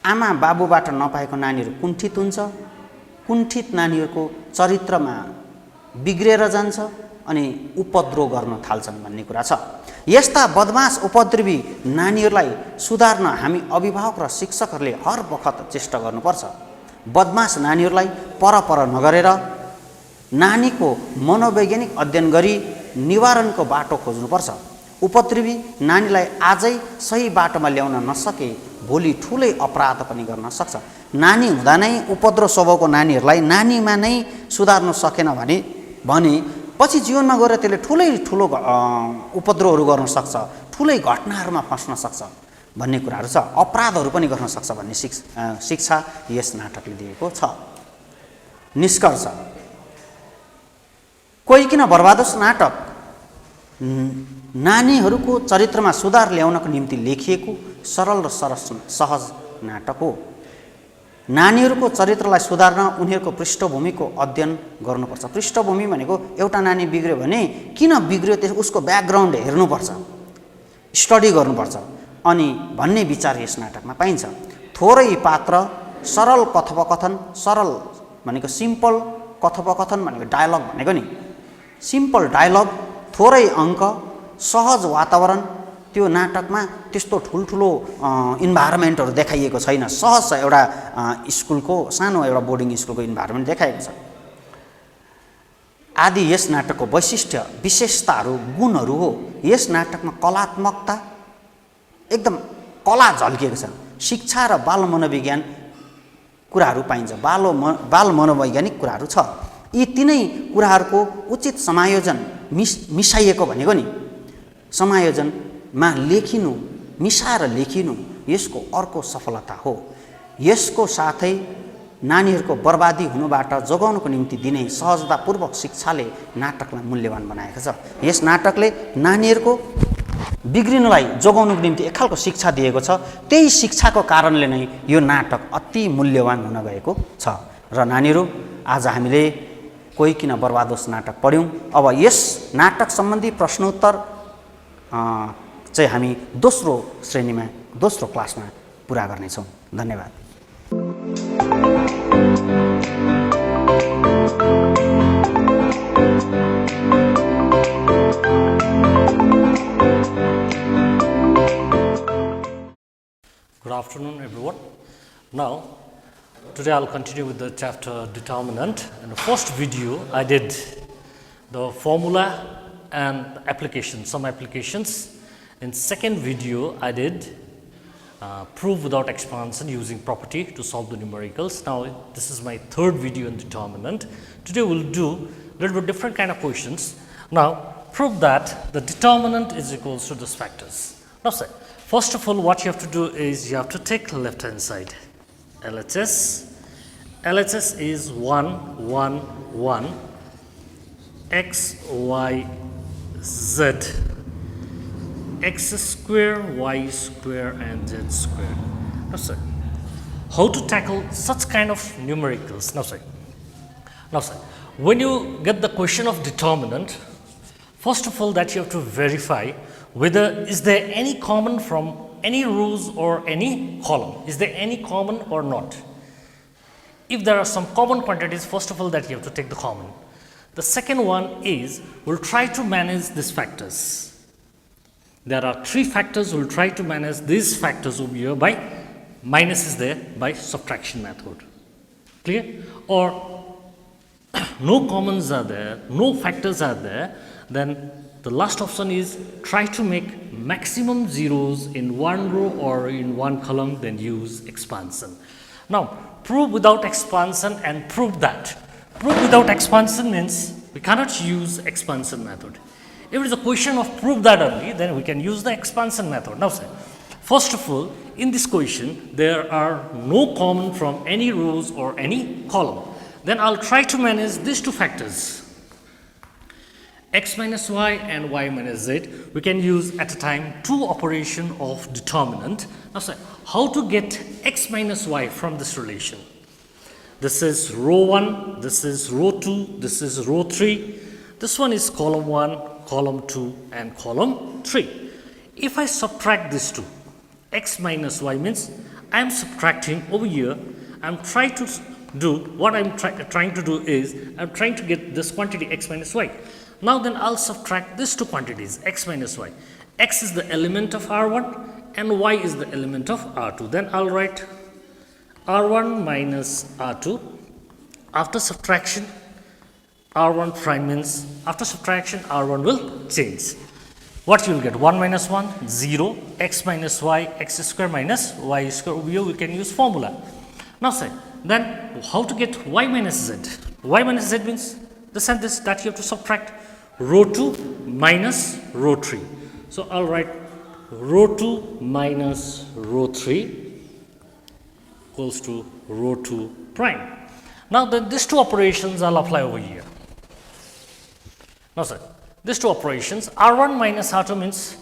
आमा बाबुबाट नपाएको नानीहरू कुण्ठित हुन्छ, कुण्ठित नानीहरूको चरित्रमा बिग्रेर जान्छ अनि उपद्रव गर्न थाल्छन् भन्ने कुरा छ। यस्ता बदमास उपद्रवी नानीहरूलाई सुधार्न हामी अभिभावक र शिक्षकहरूले हर बखत चेष्टा गर्नुपर्छ। बदमास नानीहरूलाई पर नगरेर नानीको मनोवैज्ञानिक अध्ययन गरी निवारणको बाटो खोज्नुपर्छ। उपद्रवी नानीलाई आजै सही बाटोमा ल्याउन नसके भोलि ठुलै अपराध पनि गर्न सक्छ। नानी हुँदा नै उपद्रव स्वभावको नानीहरूलाई नानीमा नै सुधार्न सकेन भने पछि जीवनमा गएर त्यसले ठुलो उपद्रवहरू गर्न सक्छ, ठुलै घटनाहरूमा फस्न सक्छ भन्ने कुराहरू छ। अपराधहरू पनि गर्न सक्छ भन्ने शिक्षा यस नाटकले दिएको छ। निष्कर्ष, कोही किन बर्बाद होस् नाटक नानीहरूको चरित्रमा सुधार ल्याउनको निम्ति लेखिएको सरल र सहज नाटक हो। नानीहरूको चरित्रलाई सुधार्न उनीहरूको पृष्ठभूमिको अध्ययन गर्नुपर्छ। पृष्ठभूमि भनेको एउटा नानी बिग्रियो भने किन बिग्रियो त्यस उसको ब्याकग्राउन्ड हेर्नुपर्छ, स्टडी गर्नुपर्छ अनि भन्ने विचार यस नाटकमा पाइन्छ। थोरै पात्र, सरल कथोपकथन, सरल भनेको सिम्पल कथोपकथन भनेको डायलग भनेको नि, सिम्पल डायलग, थोरै अङ्क, सहज वातावरण। त्यो नाटकमा त्यस्तो ठुल्ठुलो इन्भाइरोमेन्टहरू देखाइएको छैन, सहज छ। एउटा स्कुलको सानो एउटा बोर्डिङ स्कुलको इन्भाइरोमेन्ट देखाएको छ। आदि यस नाटकको वैशिष्ट्य विशेषताहरू गुणहरू हो। यस नाटकमा कलात्मकता एकदम कला झल्किएको छ। शिक्षा र बाल मनोविज्ञान कुराहरू पाइन्छ, बाल मनोवैज्ञानिक कुराहरू छ। यी तीनै कुराहरूको उचित समायोजन मिसाइएको भनेको नि, समायोजनमा लेखिनु, मिसाएर लेखिनु यसको अर्को सफलता हो। यसको साथै नानीहरूको बर्बादी हुनुबाट जोगाउनको निम्ति दिने सहजतापूर्वक शिक्षाले नाटकलाई मूल्यवान बनाएको छ। यस नाटकले नानीहरूको बिग्रिनुलाई जोगाउनुको निम्ति एक खालको शिक्षा दिएको छ। त्यही शिक्षाको कारणले नै यो नाटक अति मूल्यवान हुन गएको छ। र नानीहरू, आज हामीले कोही किन बर्बाद होस् नाटक पढ्यौँ। अब यस नाटक सम्बन्धी प्रश्नोत्तर चाहिँ हामी दोस्रो श्रेणीमा, दोस्रो क्लासमा पुरा गर्नेछौँ। धन्यवाद। Good afternoon, everyone. Now, today I'll continue with the chapter determinant. In the first video, I did the formula and application, some applications. In second video, I did prove without expansion using property to solve the numericals. Now, this is my third video on determinant. Today we'll do a little bit different kind of questions. Now, prove that the determinant is equals to these factors. Now, say, first of all, what you have to do is you have to take left hand side. LHS. LHS is 1, 1, 1, X, Y, Z, X square, Y square, and Z square. Now, sir, how to tackle such kind of numericals? Now, sir, when you get the question of determinant, first of all, that you have to verify whether is there any common from any rows or any column. Is there any common or not? If there are some common quantities, first of all, that you have to take the common. The second one is we'll try to manage these factors. There are three factors. We'll try to manage these factors over here by minus is there by subtraction method. Clear? Or no commons are there, no factors are there, then the last option is try to make maximum zeros in one row or in one column, then use expansion. Now, prove without expansion and prove that. Prove without expansion means we cannot use expansion method. If it is a question of prove that only, then we can use the expansion method. Now, say, first of all, in this question, there are no common from any rows or any column. Then I'll try to manage these two factors, x minus y and y minus z. We can use at a time two operation of determinant. Now, say, how to get x minus y from this relation? This is row 1, this is row 2, this is row 3. This one is column 1, column 2 and column 3. If I subtract these two, x minus y means I am subtracting over here. I am trying to do, what I am trying to do is I am trying to get this quantity x minus y. Now then I'll subtract these two quantities x minus y. X is the element of R1 and y is the element of R2. Then I'll write R1 minus R2. After subtraction, R1 prime means after subtraction R1 will change. What you will get? 1 minus 1, 0, x minus y, x square minus y square. Over here we can use formula. Now say, then how to get y minus z? Y minus z means this and this, that you have to subtract row 2 minus row 3. So I'll write row 2 minus row 3 equals to row 2 prime. Now then these two operations I'll apply over here. Now sir, these two operations, R1 minus R2 means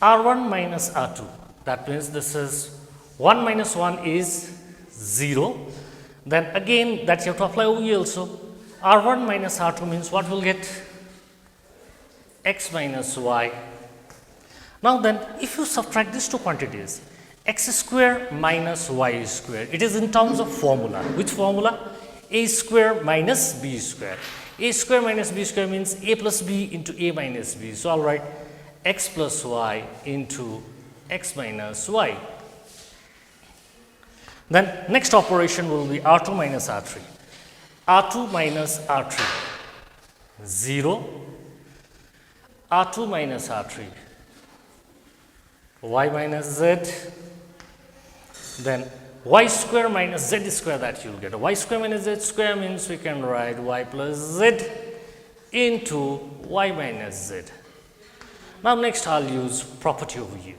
R1 minus R2. That means this is 1 minus 1 is 0. Then again that you have to apply over here also. R1 minus R2 means what will get? X minus y. Now then, if you subtract these two quantities, x square minus y square, it is in terms of formula. Which formula? A square minus b square. A square minus b square means a plus b into a minus b. So I'll write x plus y into x minus y. Then next operation will be R2 minus R3. R2 minus R3, 0. R2 minus R3, y minus z. Then y square minus z square that you will get. Y square minus z square means we can write y plus z into y minus z. Now next I'll use property over here.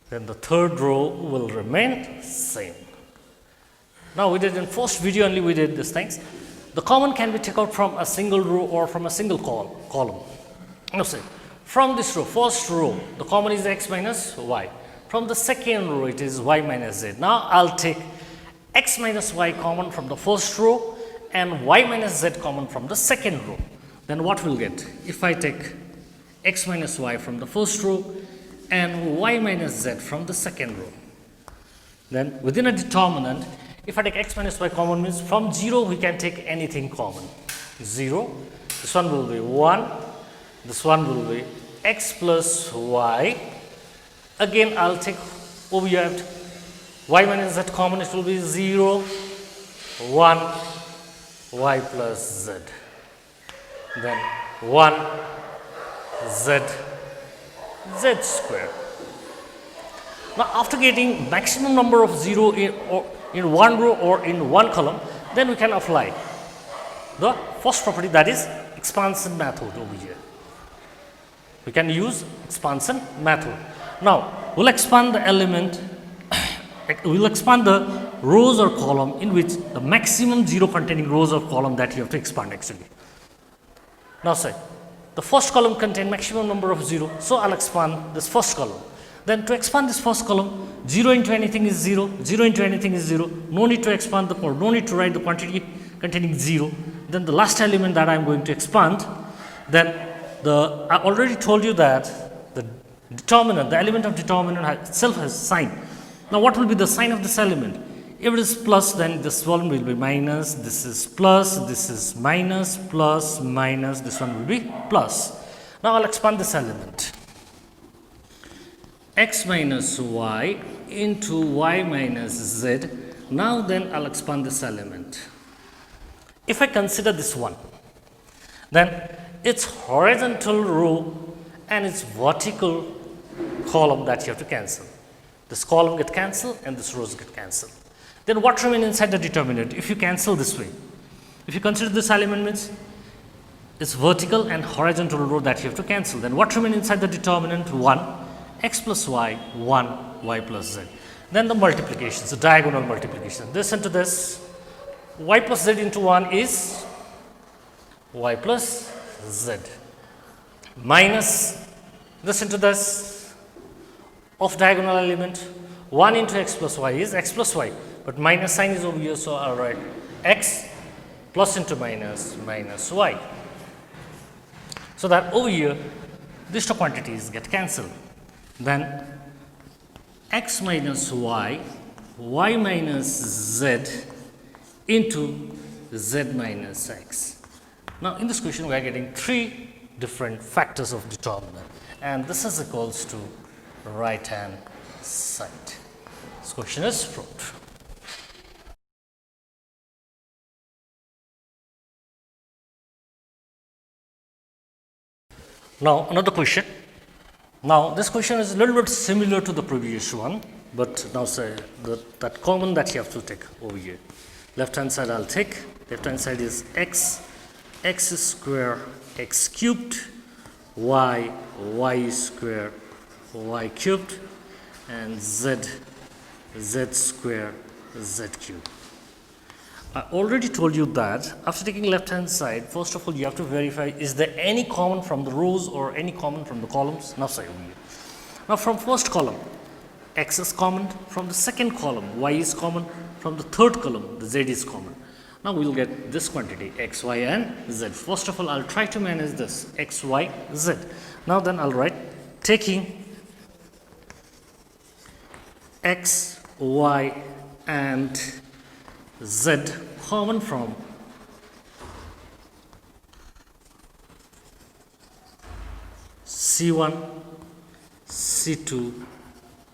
Then the third row will remain same. Now we did in first video only we did these things. The common can be taken out from a single row or from a single column. Now say, from this row, first row, the common is x minus y. From the second row, it is y minus z. Now I'll take x minus y common from the first row and y minus z common from the second row. Then what we'll get? If I take x minus y from the first row and y minus z from the second row, then within a determinant, if I take x minus y common means from 0 we can take anything common. 0, this one will be 1, this one will be x plus y. Again I'll take over here y minus z common, it will be 0, 1, y plus z. Then 1, z, z square. Now after getting maximum number of 0 in one row or in one column, then we can apply the first property, that is expansion method over here. We can use expansion method. Now we'll expand the element, we'll expand the rows or column in which the maximum 0 containing rows or column that you have to expand actually. Now say, the first column contains maximum number of 0, so I'll expand this first column. Then to expand this first column, 0 into anything is 0, 0 into anything is 0, no need to expand the code, no need to write the quantity containing 0. Then the last element that I am going to expand, then I already told you that the determinant, the element of determinant itself has sign. Now what will be the sign of this element? If it is plus, then this one will be minus, this is plus, this is minus, plus, minus, this one will be plus. Now I'll expand this element. X minus y into y minus z. Now then I'll expand this element. If I consider this one, then its horizontal row and its vertical column that you have to cancel. This column get cancelled and this rows get cancelled. Then what remains inside the determinant? If you cancel this way, if you consider this element means its vertical and horizontal row that you have to cancel, then what remains inside the determinant? 1, x plus y, 1, y plus z. Then the multiplications, the diagonal multiplication. This into this, y plus z into 1 is y plus z. Minus this into this of diagonal element, 1 into x plus y is x plus y. But minus sign is over here, so I'll write x plus into minus, minus y. So that over here, these two quantities get cancelled. Then x minus y, y minus z into z minus x. Now in this question we are getting 3 different factors of determinant, and this is equals to right hand side. This question is proved. Now another question. Now this question is a little bit similar to the previous one, but now say that common that you have to take over here. Left hand side I'll take. Left hand side is x square x cubed, y square y cubed, and z square z cubed. I already told you that after taking left hand side, first of all you have to verify is there any common from the rows or any common from the columns. Now say over here. Now from first column, x is common from the second column, y is common from the third column, the z is common. Now we will get this quantity x, y and z. First of all, I will try to manage this x, y, z. Now then I will write taking x, y and z common from C1, C2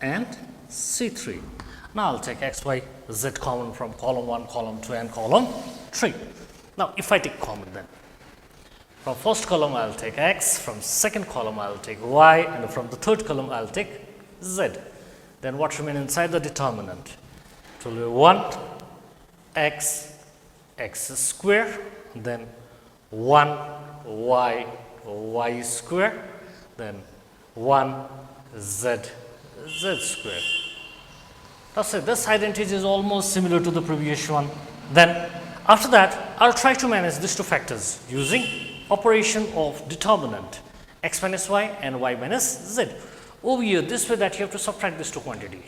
and C3. Now I'll take x, y, z common from column 1, column 2 and column 3. Now if I take common then, from first column I'll take x, from second column I'll take y and from the third column I'll take z. Then what remains inside the determinant? It will be 1 x, x square, then 1 y, y square, then 1 z, z square. Now say this identity is almost similar to the previous one. Then after that, I'll try to manage these two factors using operation of determinant x minus y and y minus z. Over here, this way that you have to subtract these two quantity.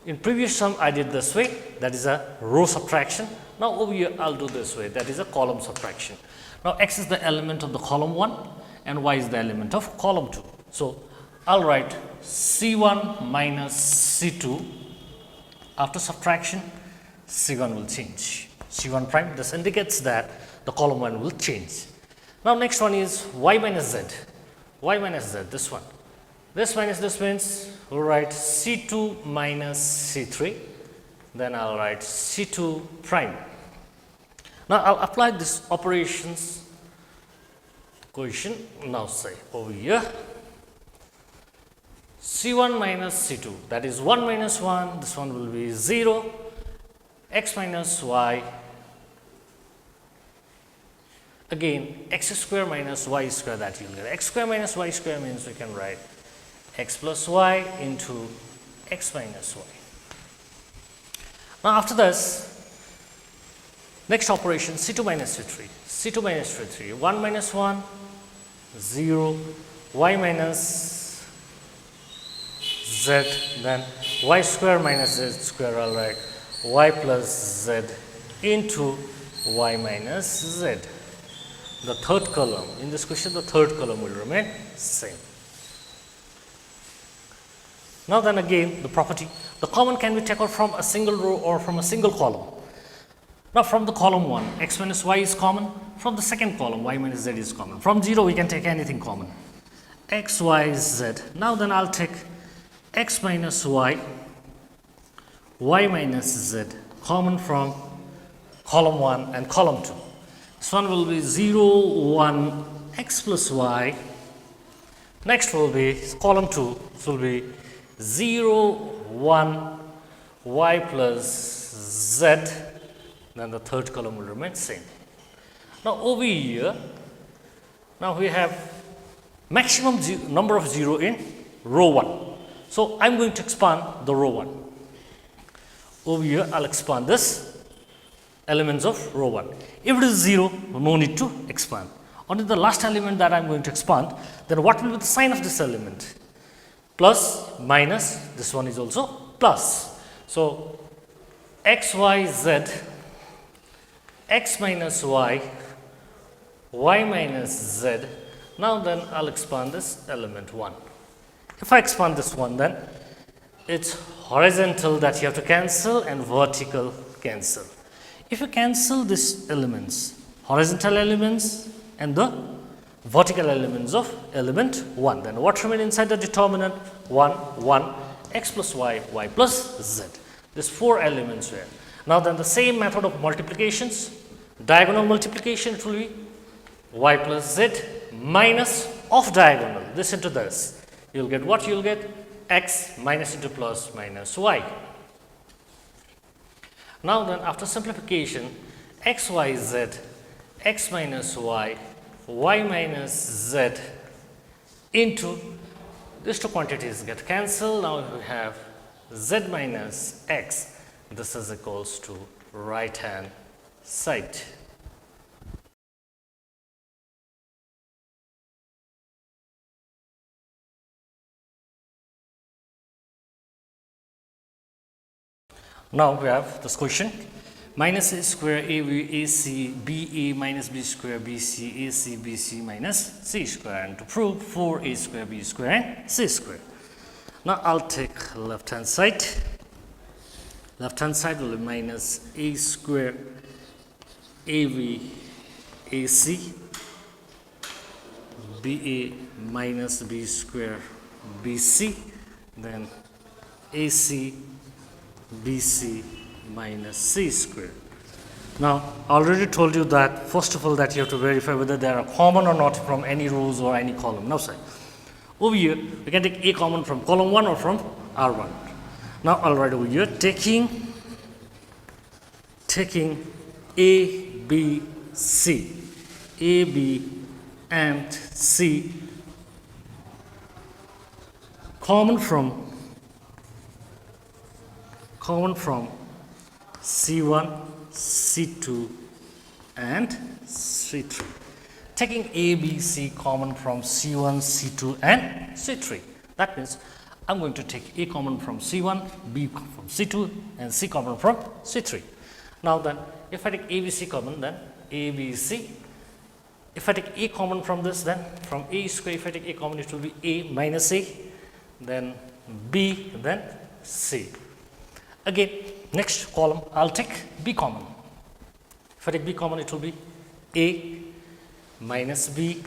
In previous sum, I did this way, that is a row subtraction. Now over here, I'll do this way, that is a column subtraction. Now x is the element of the column 1 and y is the element of column 2. So I'll write C1 minus C2. After subtraction, C1 will change. C1 prime, this indicates that the column 1 will change. Now next one is y minus z. Y minus z, this one. This minus this means we'll write C2 minus C3. Then I'll write C2 prime. Now I'll apply this operations coefficient. Now say over here C1 minus C2, that is 1 minus 1, this one will be 0, x minus y, again x square minus y square, that you will get. X square minus y square means we can write x plus y into x minus y. Now after this, next operation C2 minus C3, C2 minus C3, 1 minus 1, 0, y minus z, then y square minus z square, I'll write y plus z into y minus z. The third column, in this question the third column will remain same. Now then again the property, the common can be taken from a single row or from a single column. Now from the column 1, x minus y is common, from the second column y minus z is common. From 0 we can take anything common, x, y, z. Now then I'll take x minus y, y minus z common from column 1 and column 2. This one will be 0, 1, x plus y. Next will be column 2, this will be 0, 1, y plus z. Then the third column will remain same. Now over here, now we have maximum number of 0 in row 1. So I'm going to expand the row 1. Over here, I'll expand this elements of row 1. If it is 0, no need to expand. Only the last element that I'm going to expand, then what will be the sign of this element? Plus, minus, this one is also plus. So x, y, z, x minus y, y minus z. Now then I'll expand this element 1. If I expand this one, then it's horizontal that you have to cancel and vertical cancel. If you cancel these elements, horizontal elements and the vertical elements of element 1, then what remains inside the determinant? 1, 1, x plus y, y plus z. These 4 elements were. Now then the same method of multiplications, diagonal multiplication, it will be y plus z minus of diagonal, this into this. You will get what? You will get x minus into plus minus y. Now then after simplification, x, y, z, x minus y, y minus z into these two quantities get cancelled. Now we have z minus x. This is equals to right hand side. Now we have this question. Minus a square AB AC BA minus B square BC AC BC minus C square, and to prove 4A square B square and C square. Now I'll take left hand side. Left hand side will be minus A square AB AC BA minus B square BC, then AC BC minus C square. Now, I already told you that first of all that you have to verify whether they are common or not from any rows or any column. Now, say over here we can take A common from column 1 or from R1. Now, I'll write over here taking A, B, C, A, B and C common from C1, C2 and C3. Taking A, B, C common from C1, C2 and C3. That means I'm going to take A common from C1, B from C2 and C common from C3. Now then, if I take A, B, C common, then A, B, C. If I take A common from this, then from A square, if I take A common, it will be A minus A, then B, then C. Again, next column, I'll take B common. If I take B common, it will be A minus B,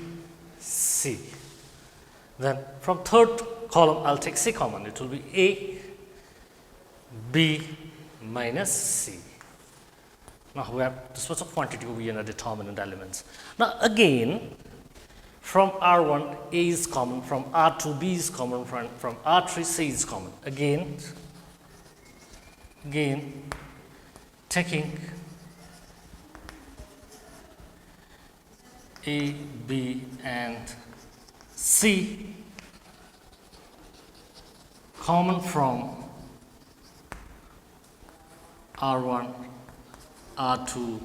C. Then from third column, I'll take C common. It will be A, B minus C. Now we have this much of quantity over here in the determinant elements. Now again, from R1, A is common, from R2, B is common, from R3, C is common. Again, taking A, B and C common from R1, R2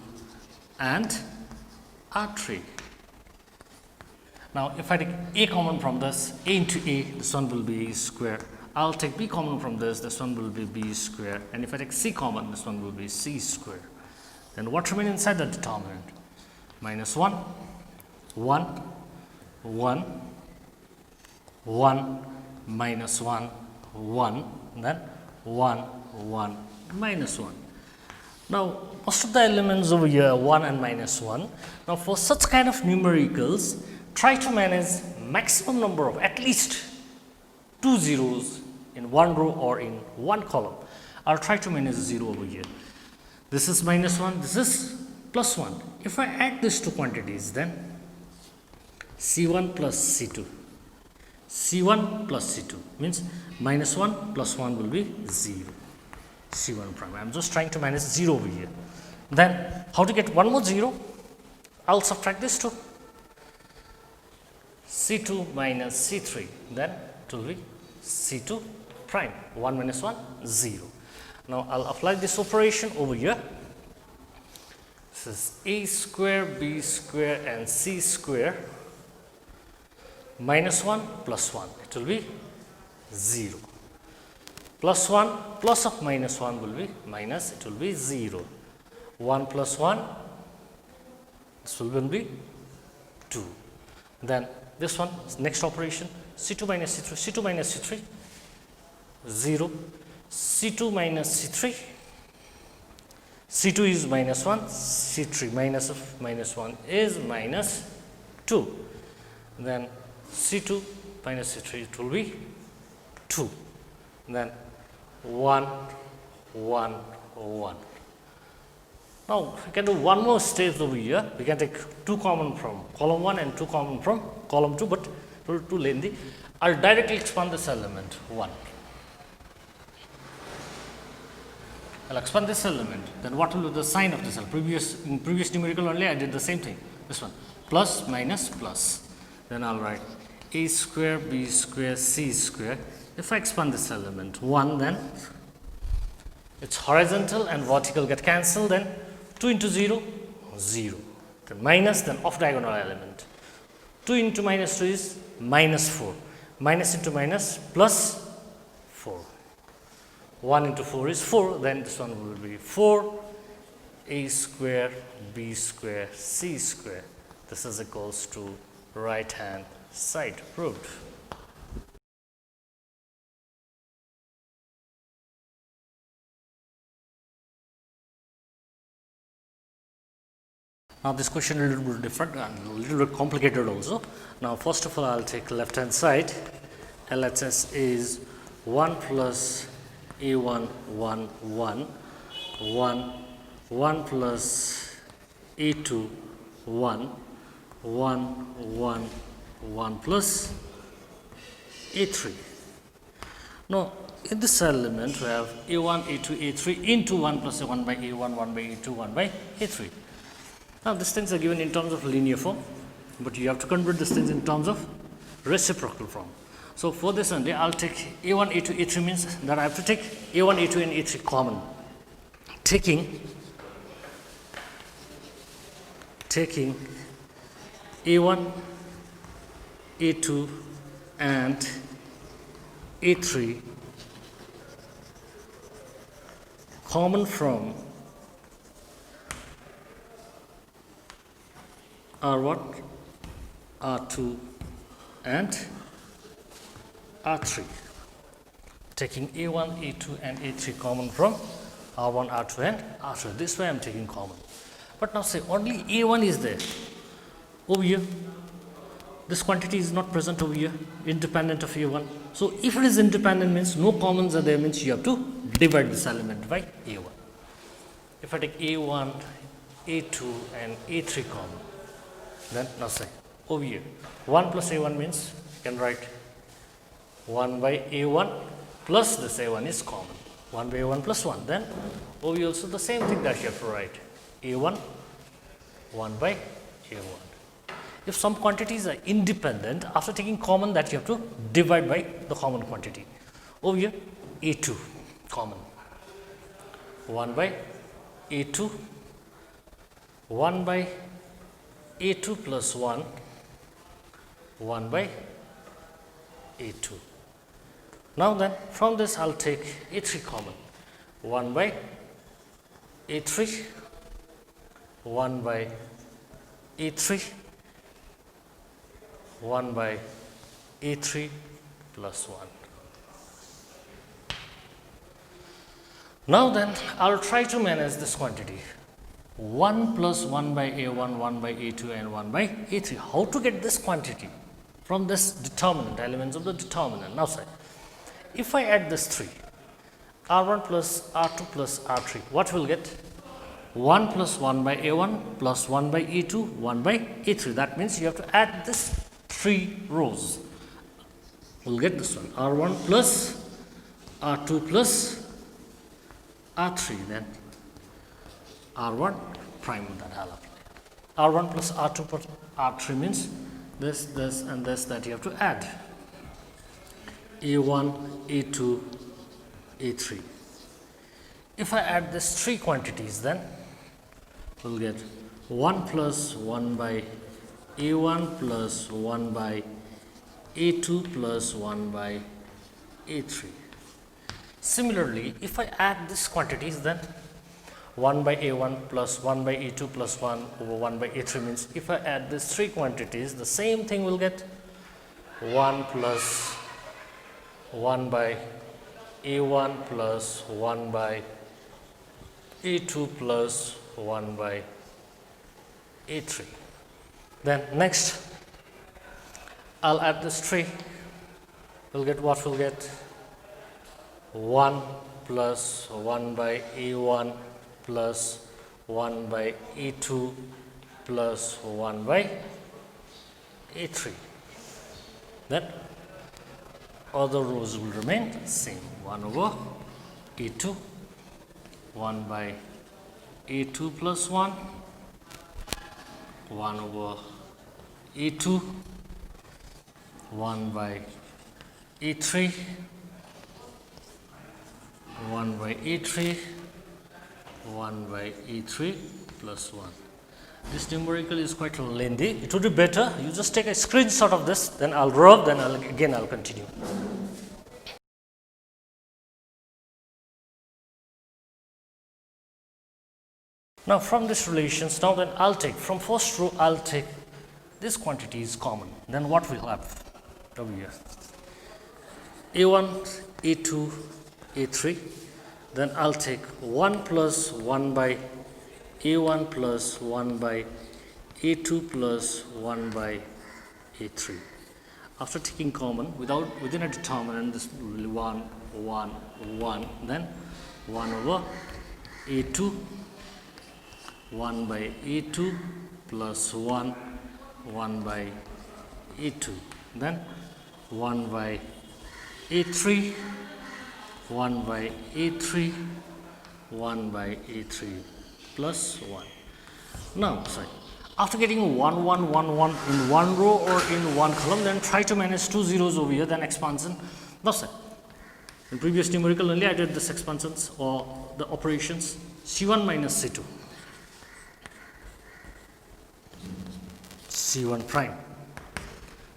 and R3. Now if I take A common from this, A into A, this one will be A square. I'll take B common from this one will be B square. And if I take C common, this one will be C square. Then what remains inside the determinant? Minus 1, 1, 1, 1, minus 1, 1, and then 1, 1, minus 1. Now, most of the elements over here are 1 and minus 1. Now, for such kind of numericals, try to manage maximum number of at least 2 zeros in one row or in one column. I'll try to manage 0 over here. This is minus 1, this is plus 1. If I add these two quantities, then C1 plus C2. C1 plus C2 means minus 1 plus 1 will be 0. C1 prime. I'm just trying to manage 0 over here. Then how to get one more 0? I'll subtract this 2. C2 minus C3. Then it will be C2 prime. 1 minus 1, 0. Now I'll apply this operation over here. This is A square, B square and C square minus 1 plus 1. It will be 0. Plus 1 plus of minus 1 will be minus, it will be 0. 1 plus 1, this will be 2. Then this one, next operation, C2 minus C3, C2 minus C3, 0. C2 minus C3, C2 is minus 1, C3 minus of minus 1 is minus 2. Then C2 minus C3, it will be 2. Then 1, 1, 1. Now, we can do one more stage over here. We can take 2 common from column 1 and 2 common from column 2, but it will be too lengthy. I'll directly expand this element 1. I'll expand this element. Then what will be the sign of this? In previous numerical only, I did the same thing. This one, plus, minus, plus. Then I'll write A square, B square, C square. If I expand this element 1, then its horizontal and vertical get cancelled. Then 2 into 0, 0. Then minus, then off diagonal element. 2 into minus 2 is minus 4. Minus into minus plus 4. 1 into 4 is 4, then this one will be 4 a square b square c square. This is equals to right hand side, proved. Now this question is a little bit different and a little bit complicated also. Now first of all, I will take left hand side. LHS is 1 plus a1 1 1 1 1 plus a2 1 1 1 1 plus a3. Now in this element we have a1 a2 a3 into 1 plus a1 by a1 1 by a2 1 by a3. Now these things are given in terms of linear form, but you have to convert these things in terms of reciprocal form. So for this only, I'll take a1, a2, a3 means that I have to take a1, a2 and a3 common. Taking a1, a2 and a3 common from R1, R2 and R3. Taking A1, A2 and A3 common from R1, R2 and R3. This way I am taking common. But now say only A1 is there. Over here, this quantity is not present over here, independent of A1. So if it is independent means no commons are there, means you have to divide this element by A1. If I take A1, A2 and A3 common, then now say over here 1 plus a1 means you can write 1 by a1 plus this a1 is common, 1 by a1 plus 1. Then over here also the same thing that you have to write a1 1 by a1. If some quantities are independent, after taking common, that you have to divide by the common quantity. Over here a2 common, 1 by a2 1 by a2 plus 1 1 by a2. Now then from this I'll take a3 common, 1 by a3 1 by a3 1 by a3 plus 1. Now then I'll try to manage this quantity 1 plus 1 by a1, 1 by a2 and 1 by a3. How to get this quantity from this determinant, elements of the determinant? Now say, if I add this 3, r1 plus r2 plus r3, what will get? 1 plus 1 by a1 plus 1 by a2, 1 by a3. That means you have to add this 3 rows. We'll get this one, r1 plus r2 plus r3, then r1 prime that I'll apply. r1 plus r2 plus r3 means this, this and this that you have to add. a1, a2, a3. If I add these 3 quantities, then we'll get 1 plus 1 by a1 plus 1 by a2 plus 1 by a3. Similarly, if I add these quantities, then 1 by a1 plus 1 by a2 plus 1 over 1 by a3 means if I add these 3 quantities, the same thing will get 1 plus 1 by a1 plus 1 by a2 plus 1 by a3. Then next I'll add this 3. We'll get what we'll get? 1 plus 1 by a1 plus 1 by a2 plus 1 by a3. Then other rows will remain same. 1 over a2, 1 by a2 plus 1, 1 over a2, 1 by a3, 1 by a3, 1 by e3 plus 1. This numerical is quite lengthy. It would be better you just take a screenshot of this, then I'll rub, then I'll continue. Now from this relations, now then I'll take, from first row I'll take this quantity is common. Then what we'll have over here? A1, A2, A3. Then I'll take 1 plus 1 by A1 plus 1 by A2 plus 1 by A3. After taking common, within a determinant, this will be 1, 1, 1, then 1 over A2, 1 by A2 plus 1, 1 by A2, then 1 by A3, 1 by A3, 1 by A3 plus 1. Now, after getting 1, 1, 1, 1 in one row or in one column, then try to manage two zeros over here, then expansion. Now, in previous numerical only I did this expansions or the operations C1 minus C2. C1 prime,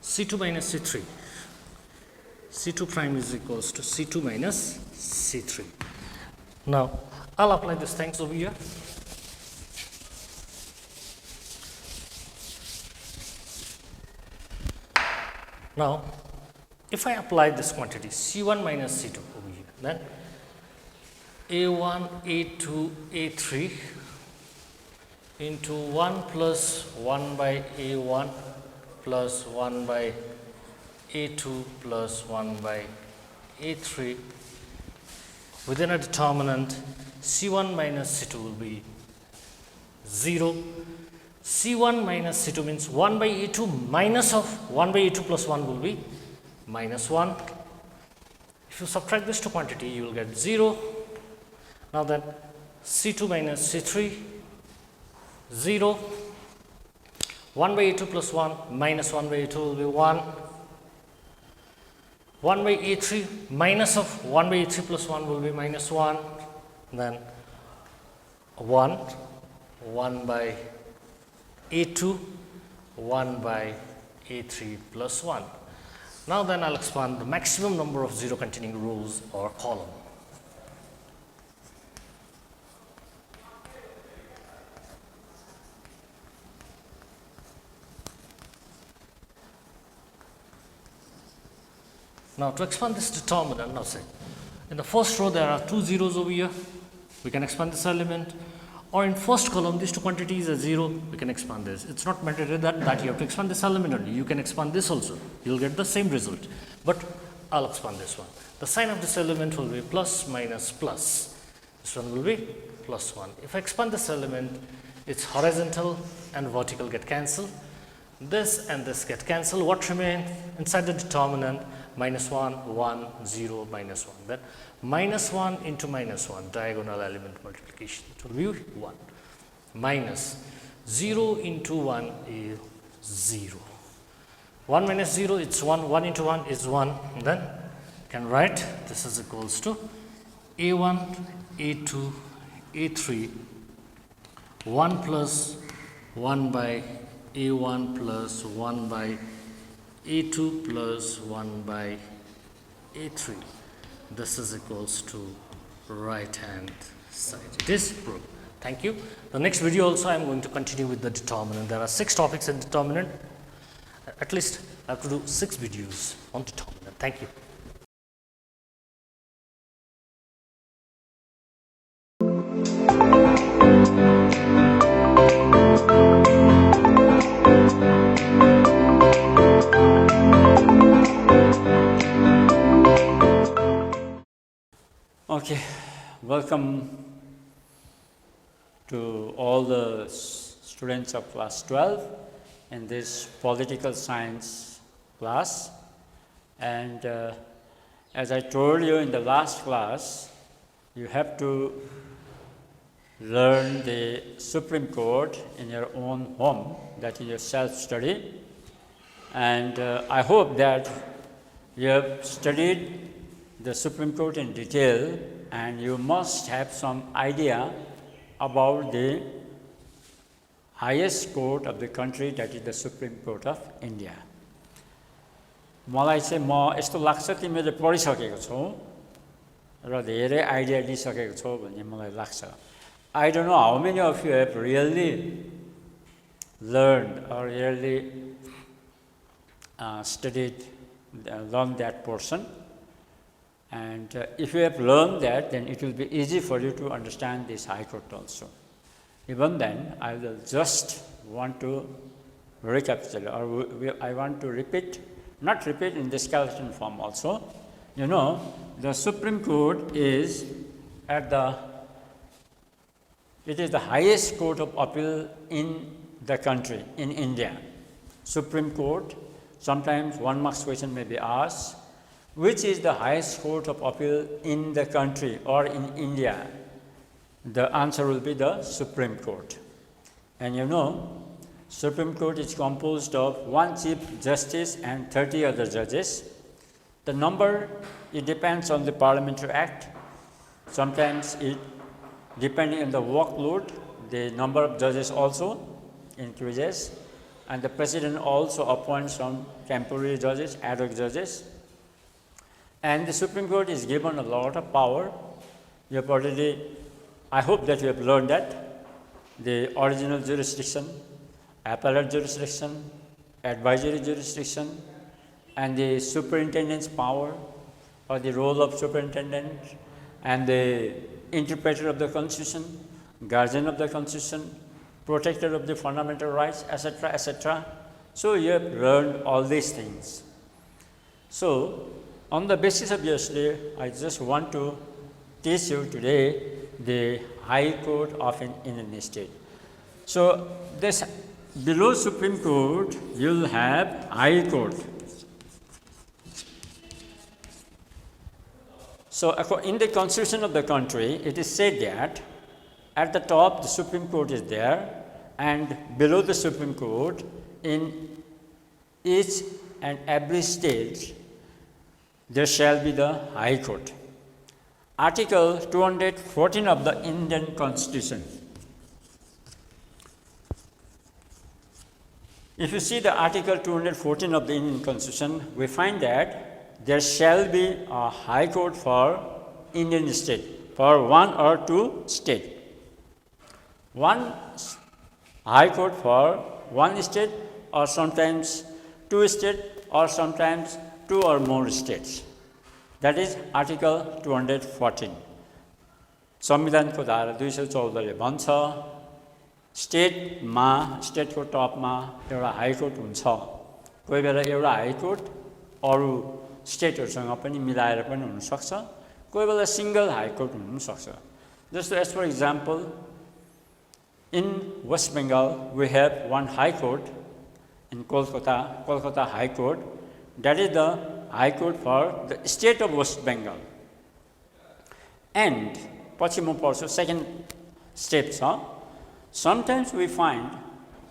C2 minus C3, C2 prime is equals to C2 minus C3. Now, I'll apply these things over here. Now, if I apply this quantity C1 minus C2 over here, then A1, A2, A3 into 1 plus 1 by A1 plus 1 by A2 plus 1 by A3 within a determinant C1 minus C2 will be 0. C1 minus C2 means 1 by A2 minus of 1 by A2 plus 1 will be minus 1. If you subtract this to quantity, you will get 0. Now then, C2 minus C3, 0. 1 by A2 plus 1 minus 1 by A2 will be 1. 1 by A3 minus of 1 by A3 plus 1 will be minus 1. Then 1, 1 by A2, 1 by A3 plus 1. Now then I'll expand the maximum number of zero containing rows or column. Now to expand this determinant, now say, in the first row there are two zeros over here, we can expand this element, or in first column these two quantities are 0, we can expand this. It's not mandatory that you have to expand this element only, you can expand this also, you will get the same result, but I'll expand this one. The sign of this element will be plus minus plus, this one will be plus 1. If I expand this element, its horizontal and vertical get cancelled, this and this get cancelled. What remains inside the determinant? Minus 1, 1, 0, minus 1. Then minus 1 into minus 1, diagonal element multiplication, it will be 1. Minus 0 into 1 is 0. 1 minus 0, it's 1. 1 into 1 is 1. And then you can write this is equals to A1, A2, A3, 1 plus 1 by A1 plus 1 by A2 plus 1 by A3. This is equals to right hand side. It is proved. Thank you. The next video also I am going to continue with the determinant. There are 6 topics in determinant. At least I have to do 6 videos on determinant. Thank you. Okay, welcome to all the students of class 12 in this political science class. And as I told you in the last class, you have to learn the Supreme Court in your own home, that is your self-study. And I hope that you have studied the Supreme Court in detail, and you must have some idea about the highest court of the country, that is the Supreme Court of India. मलाई चाहिँ म यस्तो लाग्छ तिमीले पढिसकेको छौ र धेरै idea लिइसकेको छौ भन्ने मलाई लाग्छ। I don't know how many of you have really learned or really learned that portion. And if you have learned that, then it will be easy for you to understand this High Court also. Even then, I will just want to recapitulate, or I want to repeat, not repeat in the skeleton form also. You know, the Supreme Court is it is the highest court of appeal in the country, in India. Supreme Court, sometimes 1 mark question may be asked, which is the highest court of appeal in the country or in India? The answer will be the Supreme Court. And you know, Supreme Court is composed of 1 Chief Justice and 30 other judges. The number, it depends on the Parliamentary Act. Sometimes it, depending on the workload, the number of judges also increases. And the President also appoints some temporary judges, ad hoc judges. And the Supreme Court is given a lot of power. You have already, I hope that you have learned that. The original jurisdiction, appellate jurisdiction, advisory jurisdiction, and the superintendent's power, or the role of superintendent, and the interpreter of the Constitution, guardian of the Constitution, protector of the fundamental rights, etc., etc. So you have learned all these things. So, on the basis of yesterday, I just want to teach you today the High Court of an Indian state. So, this below Supreme Court, you will have High Court. So, in the constitution of the country, it is said that at the top the Supreme Court is there, and below the Supreme Court, in each and every state, there shall be the High Court. Article 214 of the Indian Constitution. If you see the Article 214 of the Indian Constitution, we find that there shall be a High Court for Indian state, for 1 or 2 states. One High Court for 1 state, or sometimes 2 states, or sometimes 2 or more states. That is Article 214. संविधानको धारा 214 ले भन्छ स्टेटको टपमा एउटा high court हुन्छ। कोही बेला एउटा high court अरू स्टेटहरुसँग पनि मिलाएर पनि हुन सक्छ, कोही बेला सिंगल हाइकोर्ट हुन सक्छ। जस्तो as for example, in West Bengal we have one high court in Kolkata High Court. That is the High Court for the state of West Bengal. And पछि म पढ्छु second step छ, sometimes we find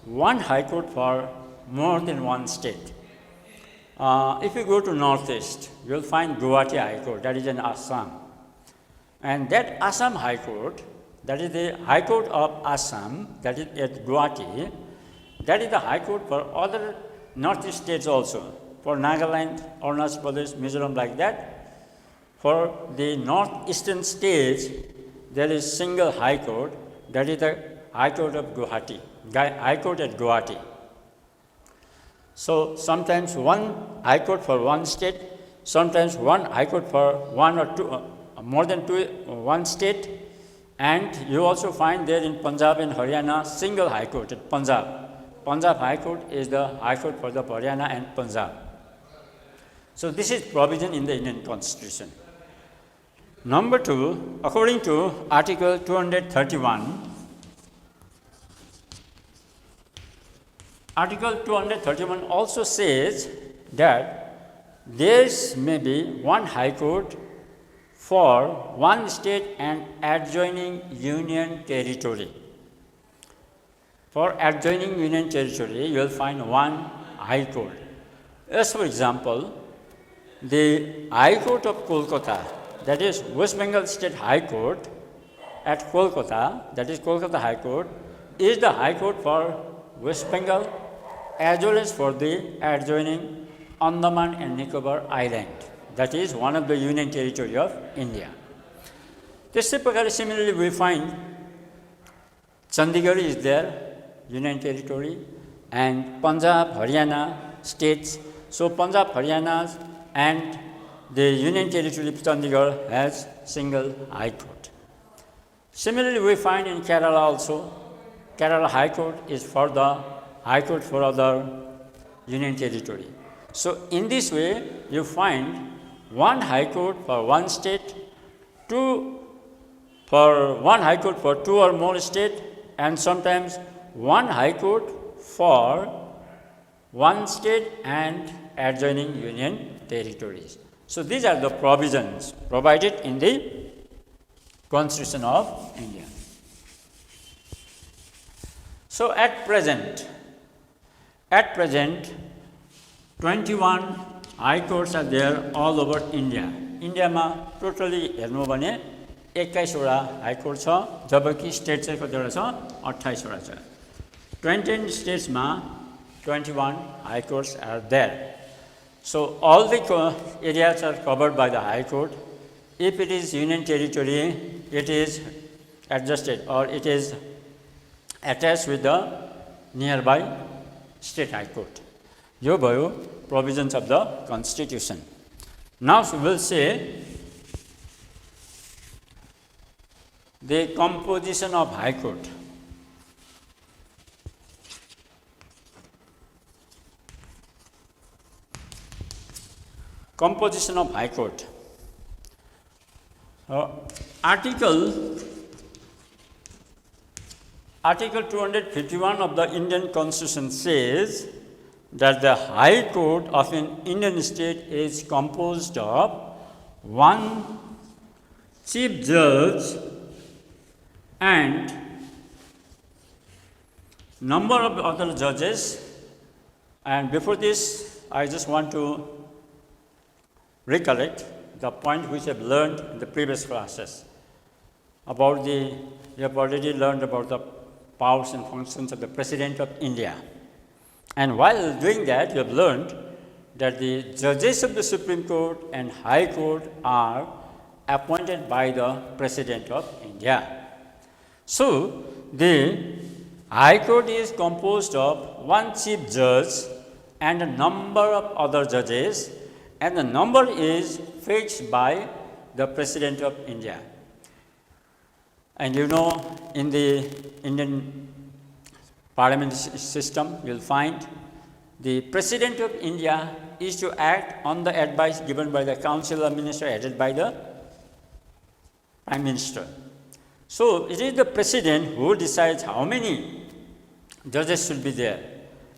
one High Court for more than one state. If you go to northeast, you will find Guwahati High Court, that is in Assam. And that Assam High Court, that is the High Court of Assam, that is at Guwahati, that is the High Court for other northeast states also. For Nagaland, Arunachal Pradesh, Mizoram, like that. For the northeastern states, there is single High Court, that is the High Court of Guwahati, High Court at Guwahati. So sometimes one High Court for one state, sometimes one High Court for one or two, more than one state, and you also find there in Punjab and Haryana single High Court at Punjab. Punjab High Court is the High Court for the Haryana and Punjab. So this is provision in the Indian Constitution. Number 2, according to Article 231, Article 231 also says that there may be one High Court for one state and adjoining union territory. For adjoining union territory, you will find one High Court. As for example, the High Court of Kolkata, that is West Bengal State High Court at Kolkata, that is Kolkata High Court, is the High Court for West Bengal as well as for the adjoining Andaman and Nicobar Island. That is one of the union territory of India. Similarly, we find Chandigarh is there, Union Territory, and Punjab, Haryana states. So Punjab, Haryana and the Union Territory of Chandigarh has single High Court. Similarly, we find in Kerala also, Kerala High Court is for the High Court for other Union Territory. So in this way, you find one High Court for one state, one High Court for two or more states, and sometimes one High Court for one state and adjoining Union Territories. So these are the provisions provided in the Constitution of India. So at present, 21 High Courts are there all over India. India ma totally हेर्नु भने 21 वटा High Court छ, जबकि state चाहिँ कतिवटा छ 28 वटा छ. 20 states ma 21 High Courts are there. So all the areas are covered by the High Court. If it is Union Territory, it is adjusted or it is attached with the nearby State High Court. यो भयो provisions of the Constitution. Now we will say the composition of High Court. Composition of High Court. Article 251 of the Indian Constitution says that the High Court of an Indian state is composed of one Chief Judge and number of other judges. And before this, I just want to recollect the point which I have learned in the previous classes about you have already learned about the powers and functions of the President of India. And while doing that, you have learned that the judges of the Supreme Court and High Court are appointed by the President of India. So, the High Court is composed of one Chief Judge and a number of other judges, and the number is fixed by the President of India. And you know, in the Indian parliament system, you will find the President of India is to act on the advice given by the Council of Ministers headed by the Prime Minister. So, it is the President who decides how many judges should be there.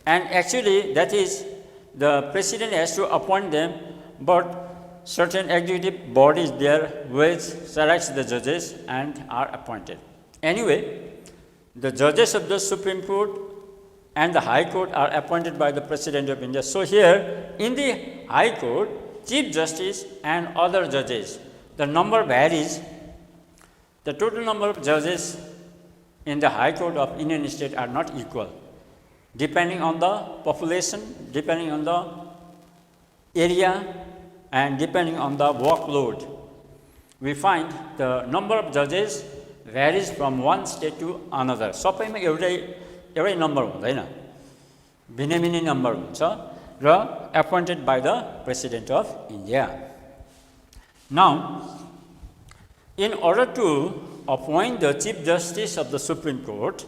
And actually, that is, the President has to appoint them, but certain executive bodies there which selects the judges and are appointed. Anyway, the judges of the Supreme Court and the High Court are appointed by the President of India. So here, in the High Court, Chief Justice and other judges, the number varies. The total number of judges in the High Court of Indian state are not equal, depending on the population, depending on the area, and depending on the workload. We find the number of judges varies from one state to another. सबैमा एउटै number हुँदैन, भिन्न number हुन्छ र appointed by the President of India. Now, in order to appoint the Chief Justice of the Supreme Court,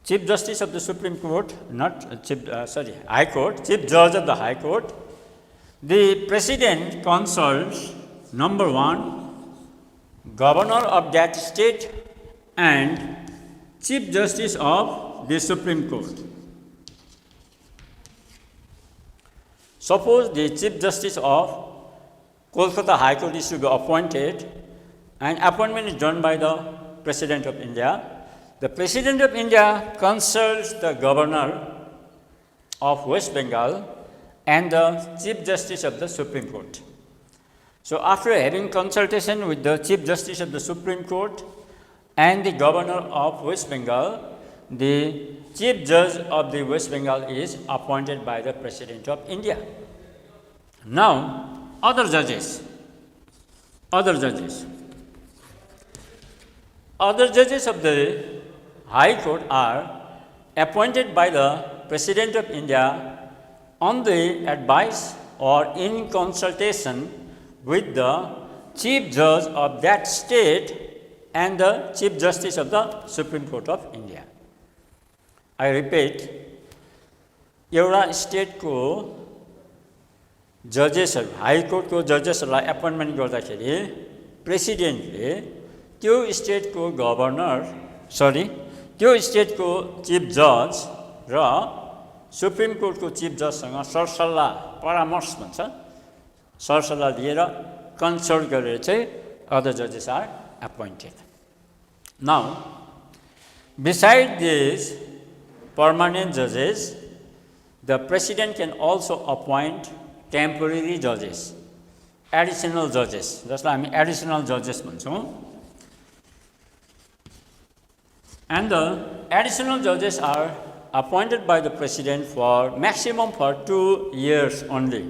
Chief Justice of the Supreme Court, High Court, Chief Judge of the High Court, the President consults, number one, Governor of that state and Chief Justice of the Supreme Court. Suppose the Chief Justice of Kolkata High Court is to be appointed, and appointment is done by the President of India. The President of India consults the Governor of West Bengal and the Chief Justice of the Supreme Court. So, after having consultation with the Chief Justice of the Supreme Court and the Governor of West Bengal, the Chief Judge of the West Bengal is appointed by the President of India. Now, other judges of the High Court are appointed by the President of India on the advice or in consultation with the Chief Judge of that state and the Chief Justice of the Supreme Court of India. I repeat, एउटा स्टेटको जजेसहरू high कोर्टको जजेसहरूलाई appointment गर्दाखेरि प्रेसिडेन्टले त्यो स्टेटको governor त्यो स्टेटको chief जज र supreme कोर्टको chief जजसँग सरसल्लाह परामर्श भन्छ सरसल्लाह दिएर कन्सल्ट गरेर चाहिँ अदर जजेस are appointed. Now beside this permanent judges, the president can also appoint temporary judges, additional judges, जसलाई हामी additional judges भन्छौँ. And the additional judges are appointed by the president for maximum for 2 years only.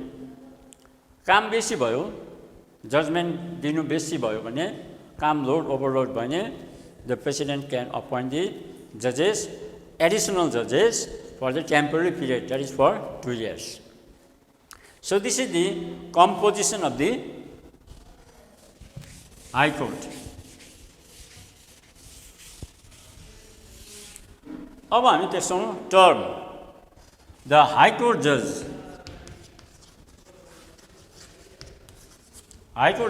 काम बेसी भयो, judgement दिनु बेसी भयो भने, काम लोड ओभरलोड भयो भने, the president can appoint the judges, additional judges for the temporary period, that is for 2 years. So this is the composition of the High Court. अब हामी देख्छौँ term. The High Court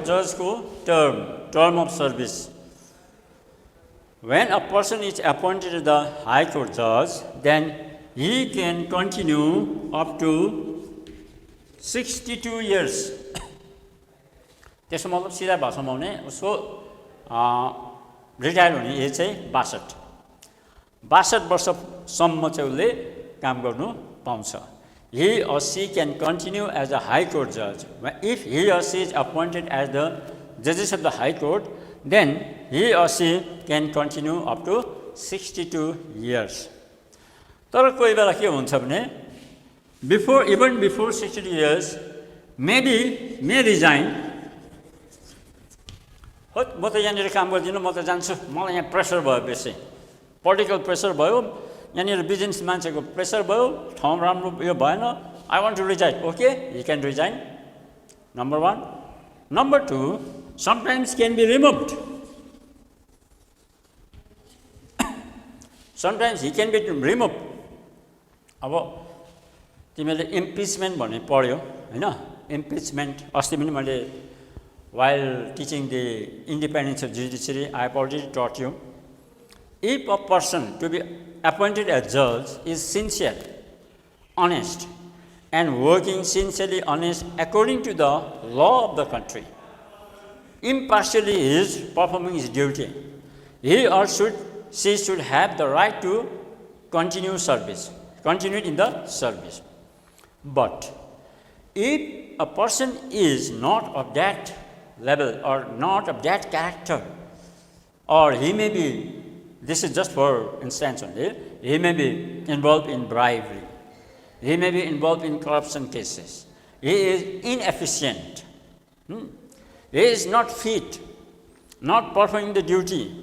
judge को term of service. When a person is appointed as the High Court judge, then he can continue up to 62 years. त्यसको मतलब सिधा भाषामा भने उसको रिटायर हुने एज चाहिँ 62 वर्षसम्म चाहिँ उसले काम गर्नु पाउँछ. He or she can continue as a High Court judge. If he or she is appointed as the judges of the High Court, then he or she can continue up to 62 years. तर कोही बेला के हुन्छ भने even before 62 years may resign. म त यहाँनिर काम गर्दिनँ, म त जान्छु, मलाई यहाँ प्रेसर भयो, बेसी पोलिटिकल प्रेसर भयो, यहाँनिर बिजनेस मान्छेको प्रेसर भयो, ठाउँ राम्रो यो भएन, I want to resign. Okay, he can resign. Number 1. Number 2, sometimes can be removed. Sometimes he can be removed. अब तिमीले इम्पिचमेन्ट भन्ने पढ्यो हैन? इम्पिचमेन्ट अस्ति पनि मैले while teaching the independence of judiciary, I have already taught you. If a person to be appointed as judge is sincere, honest, and working sincerely honest according to the law of the country, impartially he is performing his duty, he or she should have the right to continue in the service. But if a person is not of that level or not of that character, or he may be, this is just for instance only, he may be involved in bribery, he may be involved in corruption cases, he is inefficient, he is not fit, not performing the duty,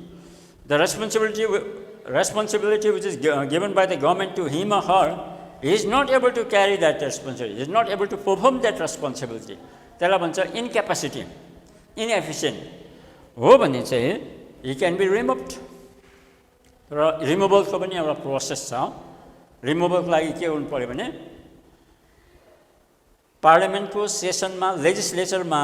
the responsibility which is given by the government to him or her, he is not able to carry that responsibility, he is not able to perform that responsibility. त्यसलाई भन्छ incapacity, inefficient हो भने चाहिँ he can be removed. र रिमुभलको पनि एउटा process छ. रिमुभलको लागि के गर्नु पर्यो भने पार्लियामेन्टको सेसनमा लेजिस्लेचरमा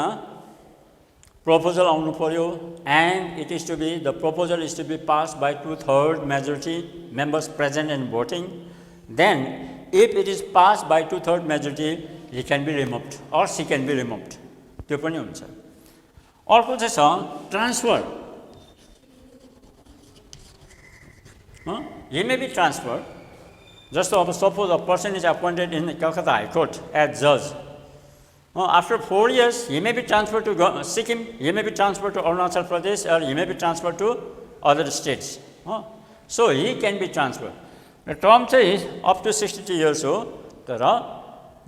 proposal आउनु पर्यो, and it is to be, the proposal is to be passed by 2/3 majority members present and voting. Then if it is passed by 2/3 majority, he can be removed or she can be removed. त्यो पनि हुन्छ. अर्को चाहिँ छ transfer. He may be transferred. Just suppose a person is appointed in Calcutta High Court as judge. After 4 years, he may be transferred to Sikkim, he may be transferred to Arunachal Pradesh, or he may be transferred to other states. So he can be transferred. The term is up to 62 years हो, तर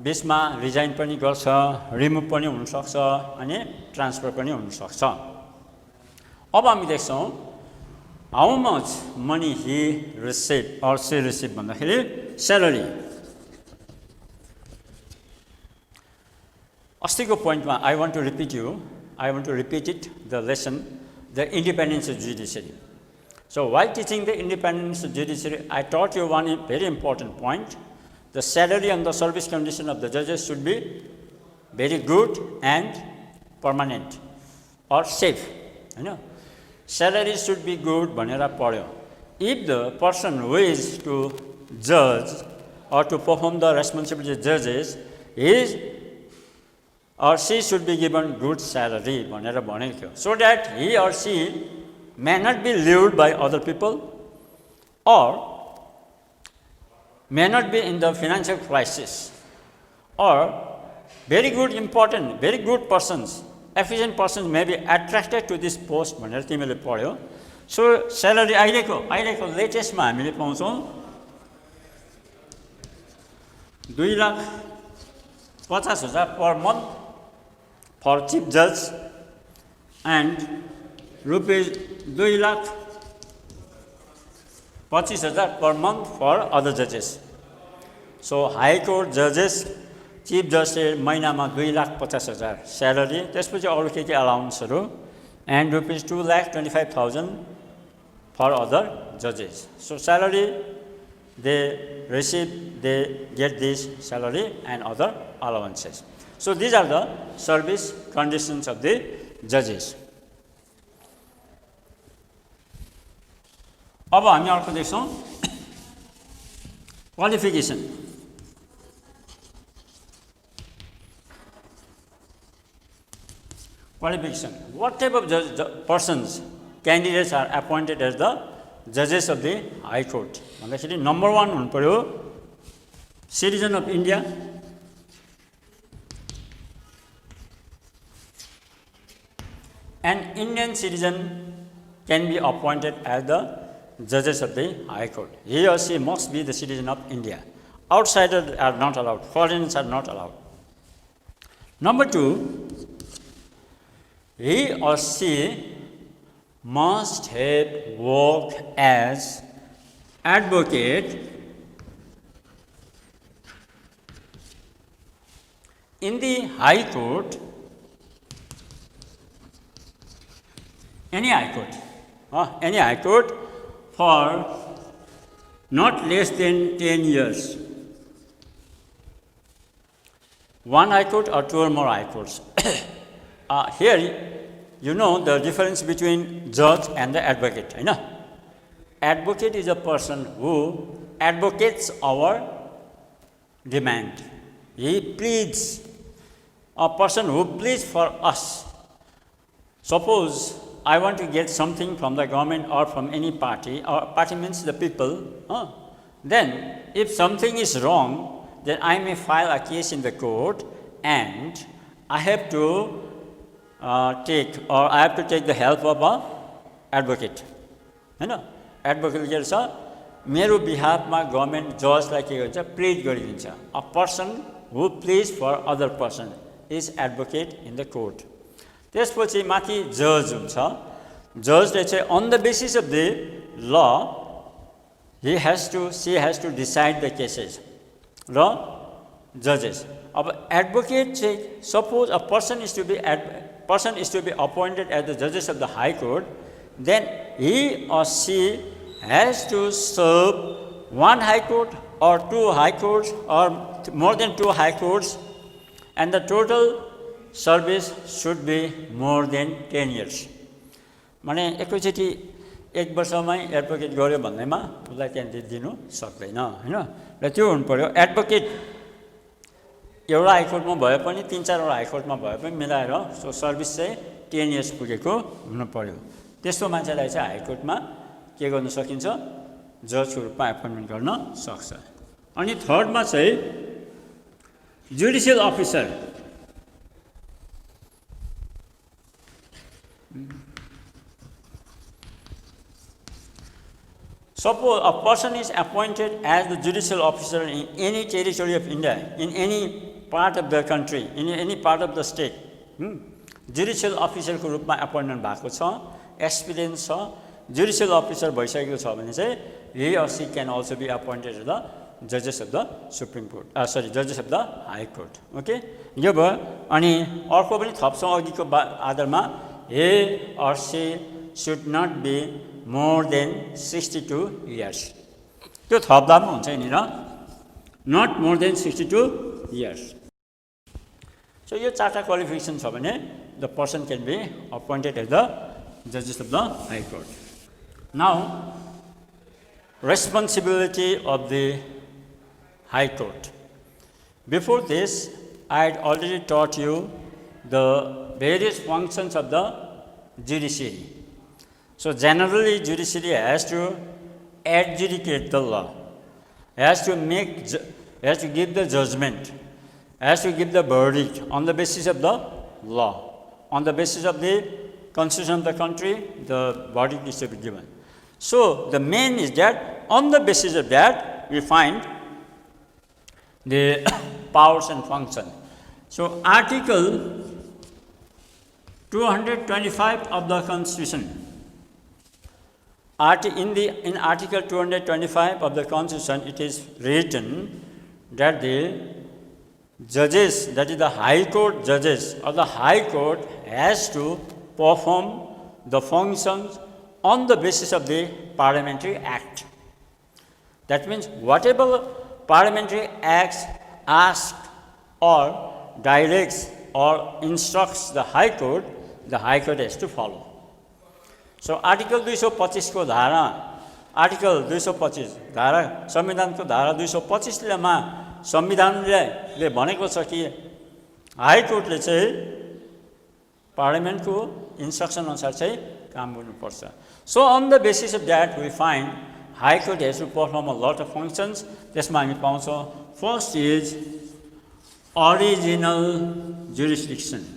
बिचमा resign पनि गर्छ, remove पनि हुन सक्छ, अनि transfer पनि हुन सक्छ. अब हामी देख्छौँ how much money he received or she received भन्दाखेरि salary. अस्तिको पोइन्टमा I want to repeat it, the lesson, the independence of judiciary. So while teaching the independence of judiciary, I taught you one very important point. The salary and the service condition of the judges should be very good and permanent or safe. You know, salary should be good भनेर पढ्यो. If the person who is to judge or to perform the responsibility of judges, is or she should be given good salary भनेर भनेको थियो, so that he or she may not be lured by other people or may not be in the financial crisis, or very good persons, efficient persons may be attracted to this post भनेर तिमीले पढ्यो. So salary अहिलेको लेटेस्टमा हामीले पाउँछौँ 2,50,000 per month for chief judge and rupees 2,25,000 per month for other judges. So high court judges, chief judge महिनामा 2,50,000 salary, त्यसपछि अरु के अलाउन्सहरु and rupees 2,25,000 for other judges. So salary they get this salary and other allowances. So these are the service conditions of the judges. अब हामी अर्को देख्छौं qualification. What type of persons, candidates are appointed as the judges of the High Court? भन्दाखेरि number 1 हुनु पर्यो citizen of India, an Indian citizen can be appointed as the judges of the High Court. He or she must be the citizen of India. Outsiders are not allowed. Foreigners are not allowed. Number 2, he or she must have worked as advocate in the High Court, any High Court, for not less than 10 years. One High Court or 2 or more High Courts. Here, you know the difference between judge and the advocate. You know? Advocate is a person who advocates our demand. He pleads, a person who pleads for us. Suppose I want to get something from the government or from any party, or party means the people, then if something is wrong, then I may file a case in the court and I have to take the help of an advocate. You know, advocate is मेरो बिहाफमा government जजलाई के गर्छ played गरिदिन्छ. A person who pleads for other person is advocate in the court. त्यसपछि माथि जज हुन्छ. जजले चाहिँ on the basis of the law she has to decide the cases. Raw judges. अब advocate चाहिँ suppose a person is to be appointed as the judges of the High Court, then he or she has to serve 1 High Court or 2 High Courts or more than 2 High Courts, and the total service should be more than 10 years. माने एकैचोटी 1 वर्षमै advocate गर्यो भन्दैमा उसलाई candidate दिनु सक्दैन हैन. र त्यो हुनु पर्यो advocate एउटा हाइकोर्टमा भए पनि 3-4 वटा हाइकोर्टमा भए पनि मिलाएर सो सर्भिस चाहिँ 10 इयर्स पुगेको हुनु पर्यो. त्यस्तो मान्छेलाई चाहिँ हाइकोर्टमा के गर्न सकिन्छ, जजको रूपमा एपोइन्टमेन्ट गर्न सक्छ. अनि थर्डमा चाहिँ judicial officer. Suppose a person is appointed as the judicial officer in any territory of India, in any part of the country, in any part of the state. Judicial officer को रूपमा appointment भएको छ, experience छ, judicial officer भइसकेको छ भने चाहिँ he or she can also be appointed as the judges of the Supreme Court. Judges of the High Court. Okay? यो भयो अनि अर्को पनि थप्छौँ अघिको आधारमा he or she should not be more than 62 years. त्यो थप्दा पनि हुन्छ नि र not more than 62 years. So यो चारवटा क्वालिफिकेसन छ भने the person can be appointed as the judges of the High Court. Now, responsibility of the High Court. Before this, I had already taught you the various functions of the judiciary. So generally, judiciary has to adjudicate the law, has to give the judgment, has to give the verdict on the basis of the law. On the basis of the constitution of the country, the verdict is to be given. So the main is that on the basis of that, we find the powers and function. So Article 225 of the Constitution. In Article 225 of the Constitution, it is written that the judges, that is the High Court judges of the High Court, has to perform the functions on the basis of the Parliamentary Act. That means whatever Parliamentary Acts ask or directs or instructs the High Court has to follow. So Article 225 को धारा, Article 225 धारा, संविधानको धारा 225 मा संविधानले भनेको छ कि हाई कोर्टले चाहिँ पार्लियामेन्टको इन्स्ट्रक्सन अनुसार चाहिँ काम गर्नुपर्छ. So on the basis of that, we find High Court has to perform a lot of functions. त्यसमा हामी पाउँछौँ. First is original jurisdiction.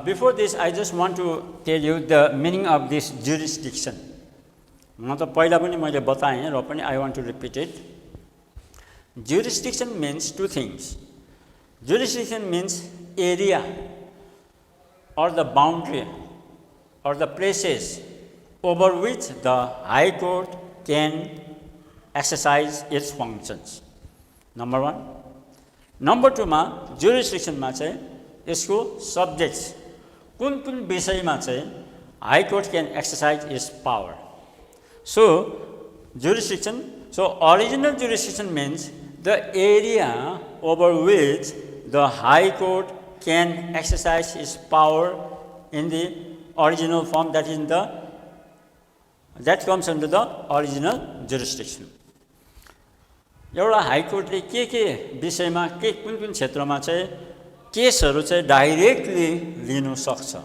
Before this, I just want to tell you the meaning of this jurisdiction. म त पहिला पनि मैले बताएँ र पनि I want to repeat it. Jurisdiction means two things. Jurisdiction means area or the boundary or the places over which the High Court can exercise its functions. Number one. Number two मा jurisdiction मा चाहिँ यसको subjects कुन विषयमा चाहिँ High Court can exercise its power. So jurisdiction, so original jurisdiction means the area over which the High Court can exercise its power in the original form, that comes under the original jurisdiction. एउटा high कोर्टले के विषयमा कुन क्षेत्रमा चाहिँ केसहरू चाहिँ directly लिनु सक्छ.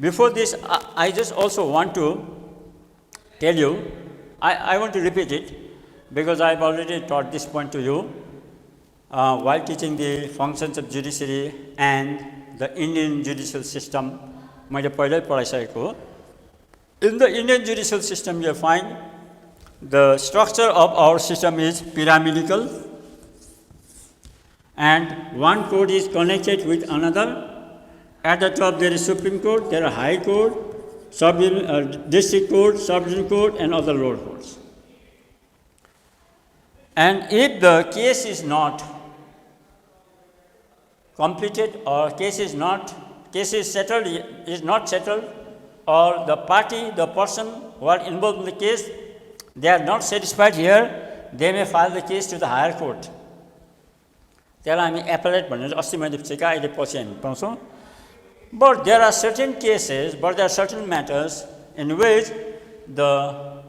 Before this, I just also want to tell you, I want to repeat it because I have already taught this point to you while teaching the functions of judiciary and the Indian judicial system. मैले पहिल्यै पढाइसकेको हो. In the Indian judicial system, you find the structure of our system is pyramidal, and one court is connected with another. At the top there is Supreme Court, there are High Court, District Court, Sub-Division Court, and other lower courts. And if the case is not completed or case is not settled, or the person who are involved in the case, they are not satisfied here, they may file the case to the higher court. त्यसलाई हामी appellate भनेर अस्ति मैले सिकाएँ, अहिले पछि हामी पाउँछौँ. But there are certain cases, but there are certain matters in which the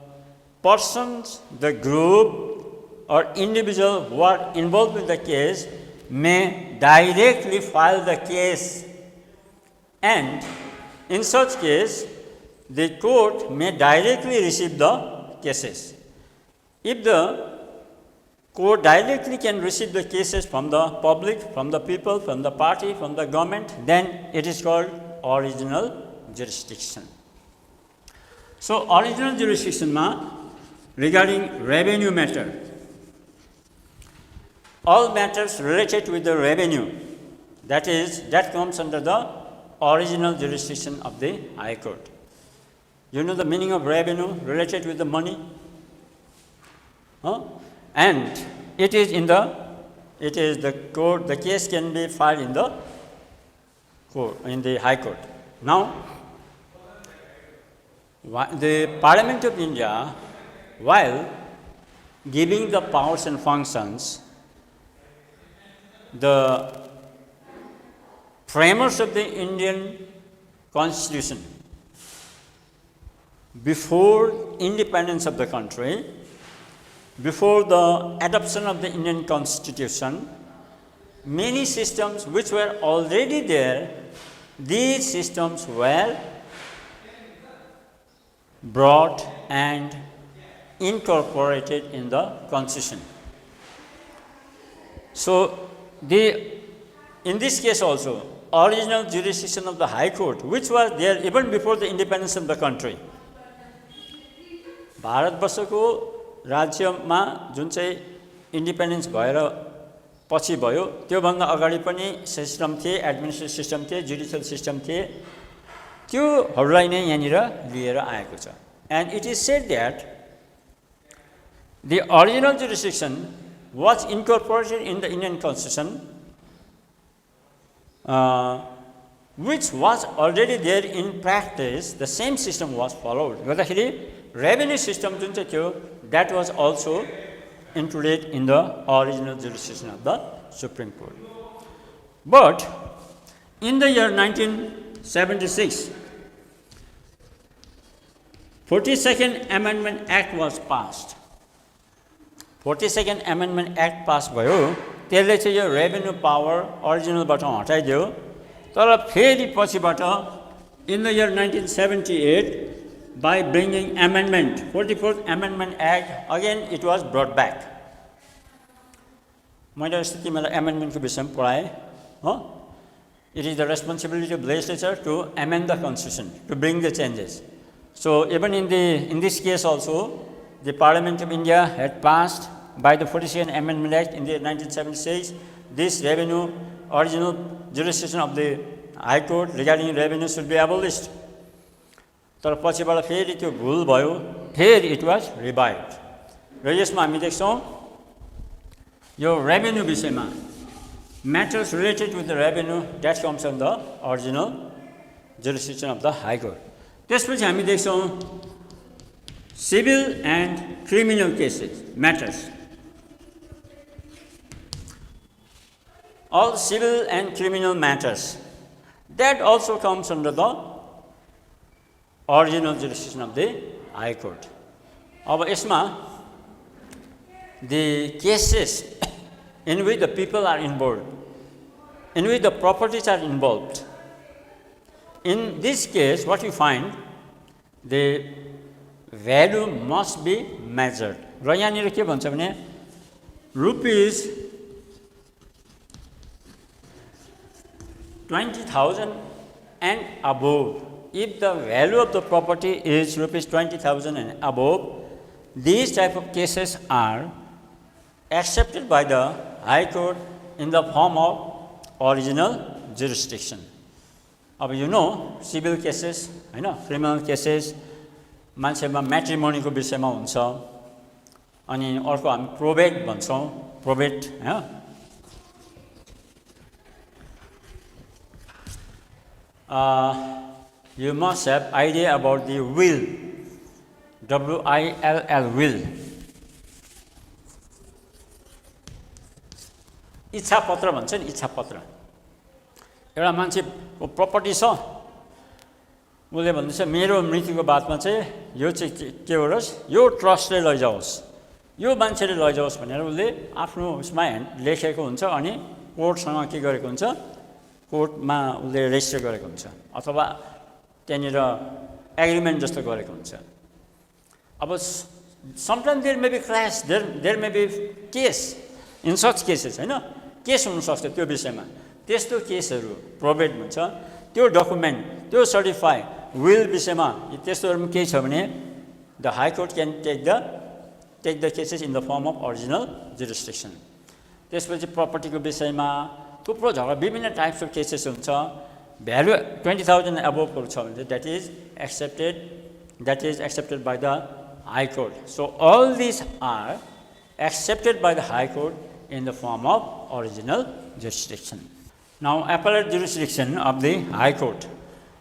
persons, the group or individual who are involved in the case may directly file the case, and in such case the court may directly receive the cases. If the court directly can receive the cases from the public, from the people, from the party, from the government, then it is called original jurisdiction. So original jurisdiction ma regarding revenue matter, all matters related with the revenue, that comes under the original jurisdiction of the High Court. You know the meaning of revenue related with the money? And it is the court, the case can be filed in the court, in the High Court. Now, the Parliament of India, while giving the powers and functions, the framers of the Indian Constitution, before independence of the country, before the adoption of the Indian Constitution, many systems which were already there, these systems were brought and incorporated in the Constitution. So, in this case also, original jurisdiction of the High Court, which was there even before the independence of the country. भारतवर्षको राज्यमा जुन चाहिँ independence भएर पछि भयो त्योभन्दा अगाडि पनि system थिए, administrative system थिए, जुडिसियल सिस्टम थिए, त्योहरूलाई नै यहाँनिर लिएर आएको छ. And it is said that the original jurisdiction was incorporated in the Indian Constitution, which was already there in practice. The same system was followed. गर्दाखेरि revenue system जुन चाहिँ थियो, that was also included in the original jurisdiction of the Supreme Court. But in the year 1976, 42nd Amendment Act was passed. 42nd Amendment Act passed भयो, त्यसले चाहिँ यो revenue power originalबाट हटाइदियो. तर फेरि पछिबाट in the year 1978, by bringing amendment, 44th Amendment Act, again it was brought back. मैले अस्ति तिमीलाई amendment को विषयमा पढाएँ. It is the responsibility of the legislature to amend the constitution, to bring the changes. So even in this case also, the Parliament of India had passed by the 42nd Amendment Act in the 1976, this revenue original jurisdiction of the High Court regarding revenue should be abolished. तर पछिबाट फेरि त्यो भुल भयो, फेरि it was revived. र यसमा हामी देख्छौँ यो revenue विषयमा matters related with the revenue that comes from the original jurisdiction of the High Court. त्यसपछि हामी देख्छौँ civil and criminal cases, matters. All civil and criminal matters, that also comes under the original jurisdiction of the High Court. अब यसमा the cases in which the people are involved, in which the properties are involved, in this case what you find, the value must be measured. र यहाँनिर के भन्छ भने rupees 20,000 and above, if the value of the property is rupees 20,000 and above, these type of cases are accepted by the High Court in the form of original jurisdiction. अब you know civil cases, Hahn, criminal cases, मान्छेमा matrimony को विषयमा हुन्छ, अनि अर्को हामी probate भन्छौँ, probate, Hahn. You must have idea about the will, W-I-L-L, will. इच्छा पत्र भन्छ नि, इच्छा पत्र. एउटा मान्छेको प्रपर्टी छ, उसले भन्दैछ मेरो मृत्युको बादमा चाहिँ यो चाहिँ के होस्, यो ट्रस्टले लैजाओस्, यो मान्छेले लैजाओस् भनेर उसले आफ्नो उसमा लेखेको हुन्छ अनि कोर्टसँग के गरेको हुन्छ, कोर्टमा उसले रेजिस्टर गरेको हुन्छ अथवा त्यहाँनिर एग्रिमेन्ट जस्तो गरेको हुन्छ. अब sometimes there may be clash, there may be case in such cases, हैन, केस हुन सक्छ त्यो विषयमा. त्यस्तो केसहरू प्रोबेट भन्छ, त्यो डकुमेन्ट, त्यो सर्टिफाई विल विषयमा त्यस्तोहरुमा के छ भने the High Court can take the cases in the form of original jurisdiction. त्यसपछि प्रपर्टीको विषयमा थुप्रो झगडा विभिन्न टाइप्स अफ केसेस हुन्छ भ्यालु 20,000 अबोभको छ भने that is accepted by the High Court. So all these are accepted by the High Court in the form of original jurisdiction. Now appellate jurisdiction of the High Court.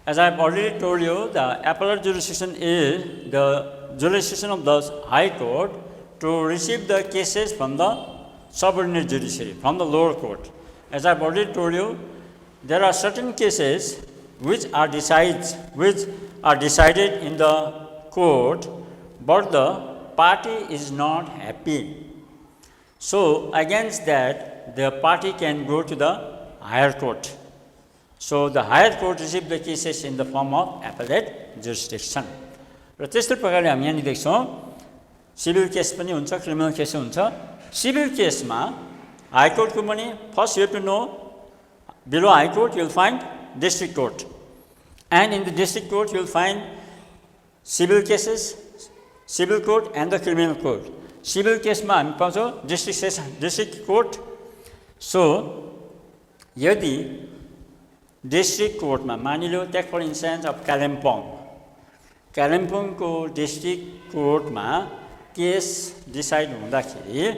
As I have already told you, the appellate jurisdiction is the jurisdiction of the High Court to receive the cases from the subordinate judiciary, from the lower court. As I have already told you, there are certain cases which are decided in the court, but the party is not happy. So against that, the party can go to the higher court. So the higher court receive the cases in the form of appellate jurisdiction. र त्यस्तै प्रकारले हामी यहाँ देख्छौँ civil case पनि हुन्छ criminal case हुन्छ civil केसमा high कोर्टको पनि first you have to know below high court you will find district court and in the district court you will find civil cases civil court and the criminal court civil केसमा हामी पाउँछौँ district court so यदि district कोर्टमा मानिलियो take for instance of कालिम्पोङको district कोर्टमा case decide हुँदाखेरि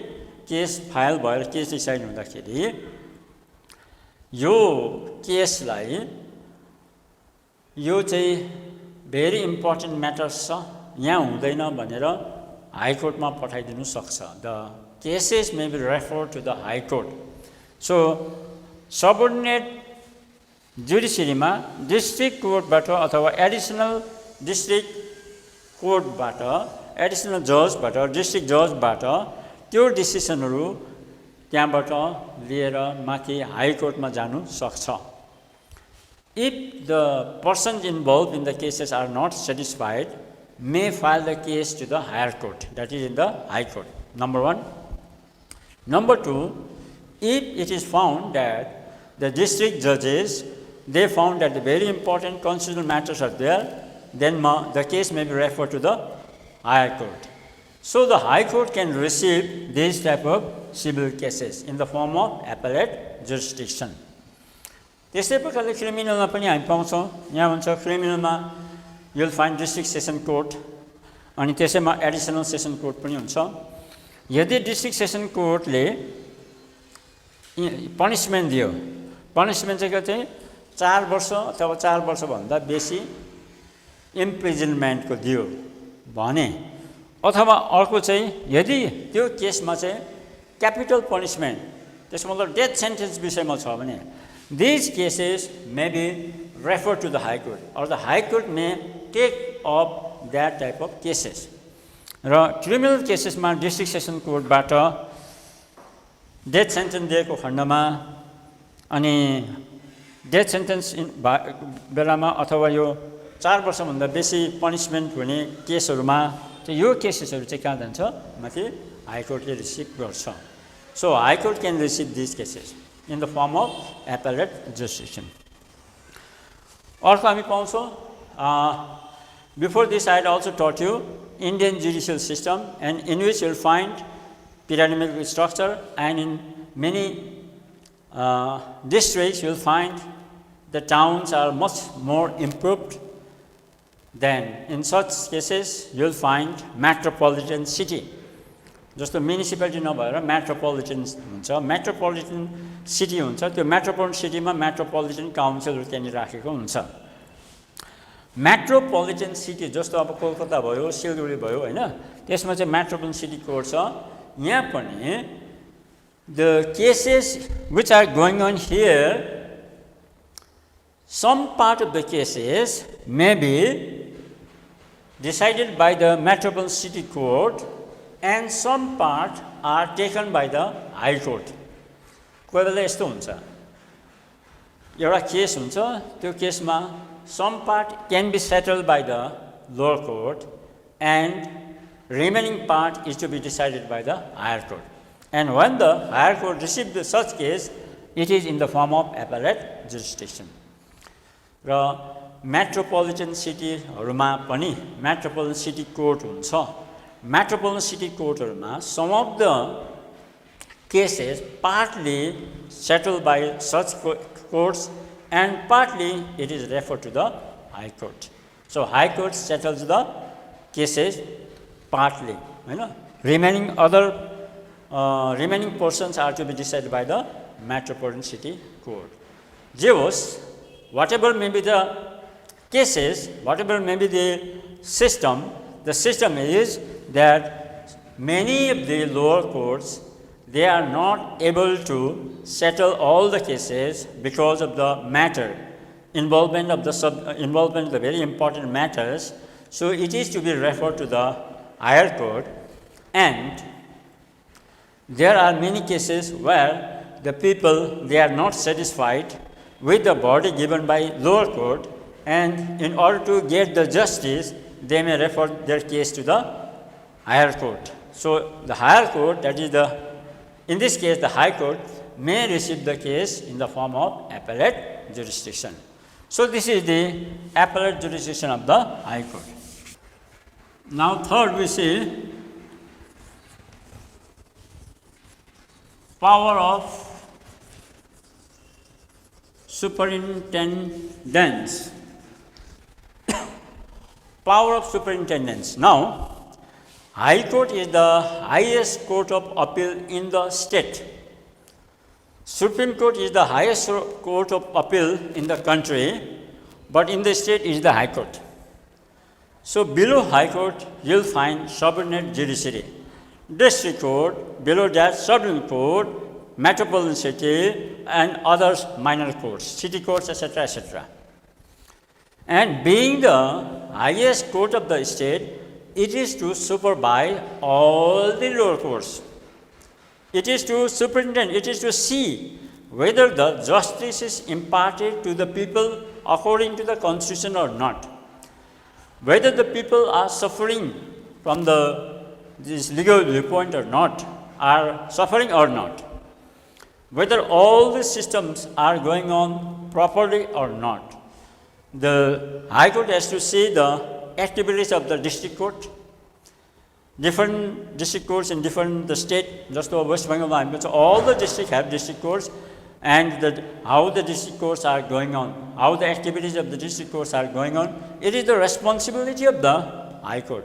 case file भएर केस डिसाइड हुँदाखेरि यो केसलाई यो चाहिँ भेरी इम्पोर्टेन्ट म्याटर्स छ यहाँ हुँदैन भनेर हाई कोर्टमा पठाइदिनु सक्छ the cases may be refer to the high court so subordinate जुडिसियरीमा डिस्ट्रिक्ट कोर्टबाट अथवा एडिसनल डिस्ट्रिक्ट कोर्टबाट एडिसनल जजबाट डिस्ट्रिक्ट जजबाट त्यो डिसिसनहरू त्यहाँबाट लिएर माथि हाई कोर्टमा जानु सक्छ if the persons involve in the cases are not satisfied may file the case to the higher court, that is in the high court, number one. Number two, if it is found that the district judges, they found that the very important constitutional matters are there, then the case may be referred to the higher court. So the high court can receive these type of civil cases in the form of appellate jurisdiction. त्यसै प्रकारले क्रिमिनलमा पनि हामी पाउँछौँ यहाँ हुन्छ क्रिमिनलमा you will find district session court अनि त्यसैमा additional session court पनि हुन्छ यदि डिस्ट्रिक्ट सेसन कोर्टले पनिशमेन्ट दियो पनिशमेन्ट चाहिँ 4 वर्ष अथवा 4 वर्षभन्दा बेसी इम्प्रिजनमेन्टको दियो भने अथवा अर्को चाहिँ यदि त्यो केसमा चाहिँ क्यापिटल पनिशमेन्ट त्यसको मतलब डेथ सेन्टेन्स विषयमा छ भने these cases may be referred to the high court or the high court may take up that type of cases र क्रिमिनल केसेसमा डिस्ट्रिक्ट सेसन कोर्टबाट डेथ सेन्टेन्स दिएको खण्डमा अनि डेथ सेन्टेन्स बेलामा अथवा यो 4 वर्षभन्दा बेसी पनिशमेन्ट हुने केसहरूमा चाहिँ यो केसेसहरू चाहिँ कहाँ जान्छ माथि हाई कोर्टले रिसिभ गर्छ so high court can receive this cases in the form of appellate jurisdiction. अर्को हामी पाउँछौँ before this I had also taught you Indian judicial system and in which you will find pyramidal structure and in many districts you will find the towns are much more improved than in such cases you will find metropolitan city जस्तो municipality नभएर metropolitan हुन्छ metropolitan city हुन्छ त्यो metropolitan सिटीमा metropolitan काउन्सिलहरू त्यहाँनिर राखेको हुन्छ metropolitan city जस्तो अब कोलकाता भयो सिलगढी भयो हैन त्यसमा चाहिँ मेट्रोपोलिटन सिटी कोर्ट छ यहाँ पनि the cases which are going on here some part of the cases may be decided by the metropolitan city court and some part are taken by the high court कोही बेला यस्तो हुन्छ एउटा case हुन्छ त्यो केसमा some part can be settled by the lower court and remaining part is to be decided by the higher court and when the higher court receives such case it is in the form of appellate jurisdiction raw metropolitan city हरूमा पनि metropolitan city court हुन्छ Metropolitan city courtहरूमा some of the cases partly settled by such courts and partly it is referred to the High Court. So, High Court settles the cases partly, remaining portions are to be decided by the Metropolitan City Court. Jevos, whatever may be the cases, whatever may be the system is that many of the lower courts, they are not able to settle all the cases because of the matter, involvement of the very important matters. So, it is to be referred to the higher court, and there are many cases where the people, they are not satisfied with the verdict given by lower court, and in order to get the justice, they may refer their case to the higher court. So, the higher court, that is in this case the High Court, may receive the case in the form of appellate jurisdiction. So, this is the appellate jurisdiction of the High Court. Now, third we see power of superintendence. Power of superintendence. Now, High Court is the highest court of appeal in the state. Supreme Court is the highest court of appeal in the country, but in the state is the High Court. So, below High Court, you will find subordinate judiciary. District Court, below that Supreme Court, Metropolitan City, and other minor courts, city courts, etc., etc. And being the highest court of the state, it is to supervise all the lower courts. It is to superintend, it is to see whether the justice is imparted to the people according to the constitution or not. Whether the people are suffering from this legal viewpoint or not, are suffering or not. Whether all the systems are going on properly or not. The High Court has to see the activities of the district court. Different district courts in the state, just over West Bengal, so all the districts have district courts, and how the district courts are going on, how the activities of the district courts are going on, it is the responsibility of the High Court.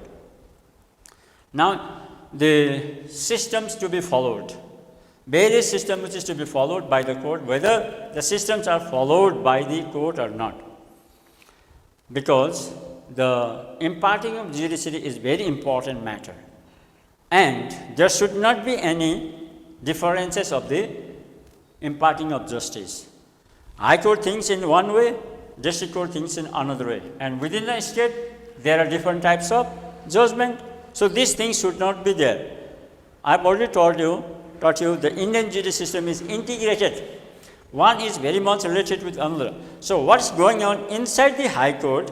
Now, the systems to be followed, various systems which is to be followed by the court, whether the systems are followed by the court or not. Because the imparting of judiciary is very important matter, and there should not be any differences of the imparting of justice. High Court thinks in one way, District Court thinks in another way, and within the state there are different types of judgment. So, these things should not be there. I have already taught you the Indian judicial system is integrated. One is very much related with another. So, what is going on inside the High Court,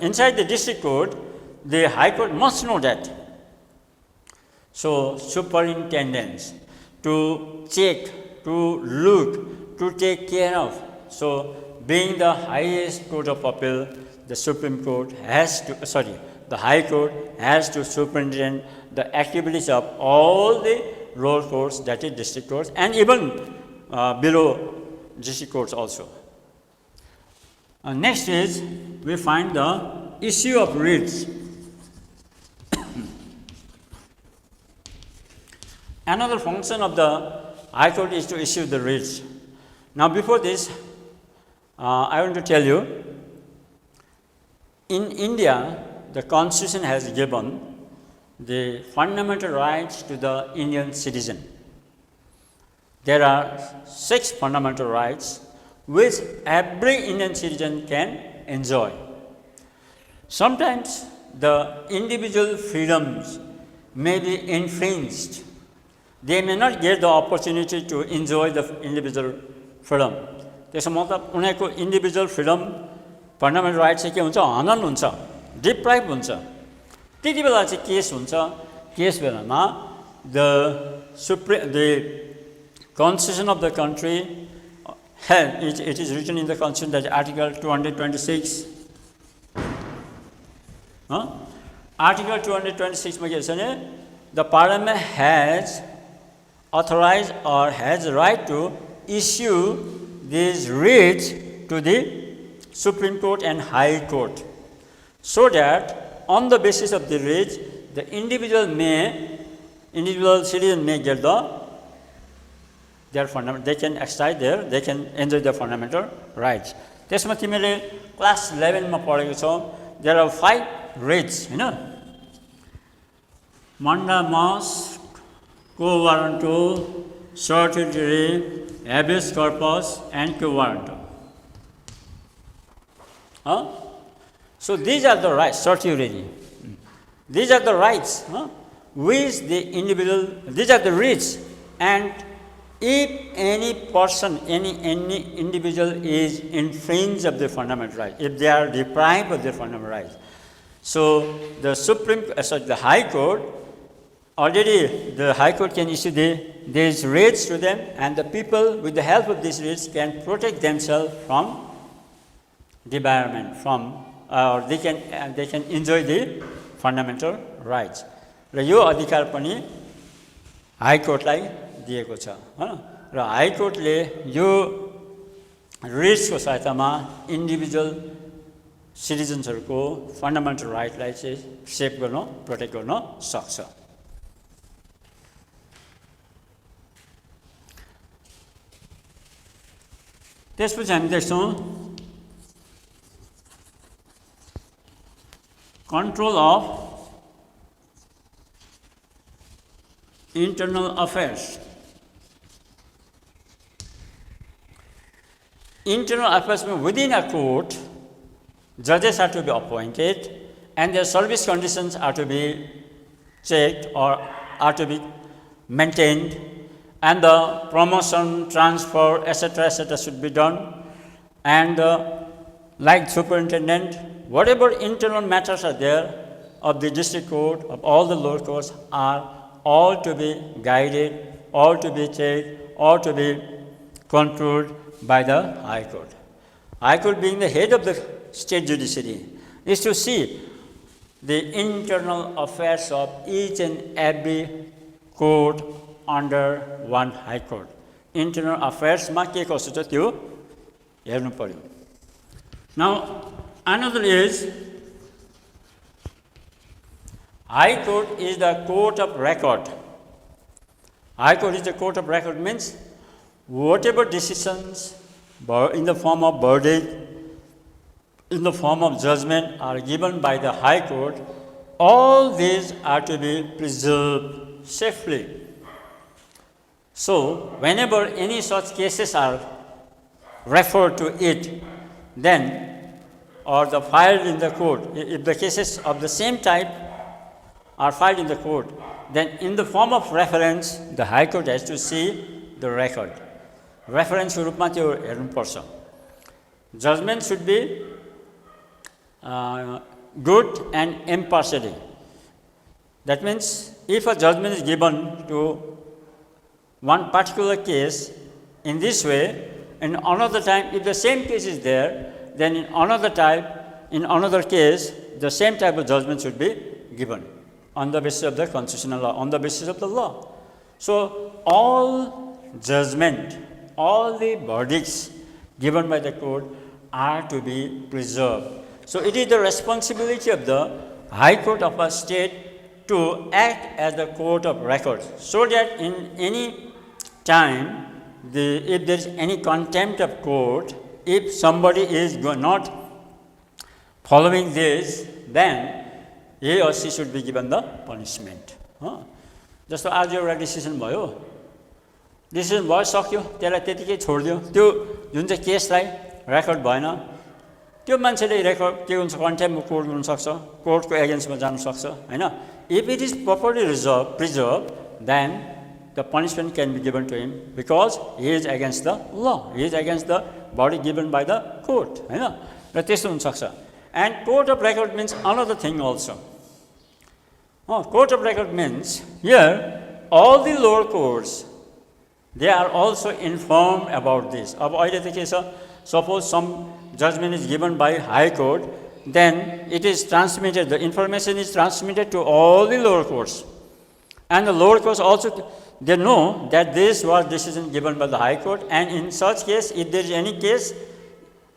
inside the District Court, the High Court must know that. So, superintendence, to check, to look, to take care of. So, being the highest court of appeal, the Supreme Court has to, the High Court has to superintend the activities of all the lower courts, that is district courts, and even below district courts also. Next is, we find the issue of writs. Another function of the High Court is to issue the writs. Now, before this, I want to tell you, in India, the Constitution has given the fundamental rights to the Indian citizen. There are 6 fundamental rights which every Indian citizen can enjoy. Sometimes the individual freedoms may be infringed. They may not get the opportunity to enjoy the individual freedom. त्यसको मतलब उनीहरुको individual freedom, fundamental rights चाहिँ के हुन्छ, हनन हुन्छ, deprive हुन्छ. त्यति बेला चाहिँ केस हुन्छ. केस बेलामा the Constitution of the country, it is written in the Constitution that Article 226. Article 226 मा के छ भने, the Parliament has authorized or has the right to issue these writs to the Supreme Court and High Court, so that on the basis of the writs, the individual citizen may get their fundamental, they can exercise they can enjoy their fundamental rights. त्यसमा तिमीले class 11 मा पढेको छौ, there are 5 writs, Hahn? Mandamus, quo warranto, certiorari, habeas corpus, and quo warranto. So these are the rights, certiorari. These are the rights which the individual, these are the writs, and if any person, any individual is infringed of their fundamental rights, if they are deprived of their fundamental rights, so the High Court, already the High Court can issue these writs to them, and the people with the help of these writs can protect themselves from debarment, or they can enjoy the fundamental rights. र यो अधिकार पनि high कोर्टलाई दिएको छ, हैन? र high कोर्टले यो रिट्सको सहायतामा individual सिटिजन्सहरुको fundamental राइटलाई चाहिँ save गर्न, protect गर्न सक्छ। त्यसपछि हामी देख्छौं control of internal affairs. Internal affairs within a court, judges are to be appointed and their service conditions are to be checked or are to be maintained, and the promotion, transfer, etc. should be done, and like superintendent, whatever internal matters are there of the district court, of all the lower courts, are all to be guided, all to be checked, all to be controlled by the High Court. High Court, being the head of the state judiciary, is to see the internal affairs of each and every court under one High Court. Internal affairs ma ke kaso cha tyo hernu paryo. Now, another is, High Court is the court of record. High Court is the court of record, means whatever decisions in the form of verdict, in the form of judgment are given by the High Court, all these are to be preserved safely. So, whenever any such cases are referred to it, then, or the filed in the court, if the cases of the same type are filed in the court, then in the form of reference, the High Court has to see the record. Reference ko rupma tyo hernu parcha. Judgment should be good and impartially. That means, if a judgment is given to one particular case in this way, in another time, if the same case is there, then in another case, the same type of judgment should be given on the basis of the constitutional law, on the basis of the law. So, all judgment, all the verdicts given by the court are to be preserved. So, it is the responsibility of the High Court of a state to act as the court of records, so that in any time, if there is any contempt of court, if somebody is not following this, then he or she should be given the punishment. जस्तो आज एउटा decision भयो, decision भयो, सक्यो, त्यसलाई त्यतिकै छोडिदियो, त्यो जुन चाहिँ केसलाई रेकर्ड भएन, त्यो मान्छेले रेकर्ड के हुन्छ, कन्टेम्पमा कोर्ट हुन सक्छ, कोर्टको एगेन्स्टमा जान सक्छ, हैन? If it is properly preserved, then the punishment can be given to him because he is against the law, he is against the body given by the court, हैन? र त्यस्तो हुन सक्छ. And court of record means another thing also. Court of record means here all the lower courts, they are also informed about this. अब अहिले त के छ, suppose some judgment is given by High Court, then it is transmitted, the information is transmitted to all the lower courts. And the lower courts also, they know that this was decision given by the High Court, and in such case, if there is any case,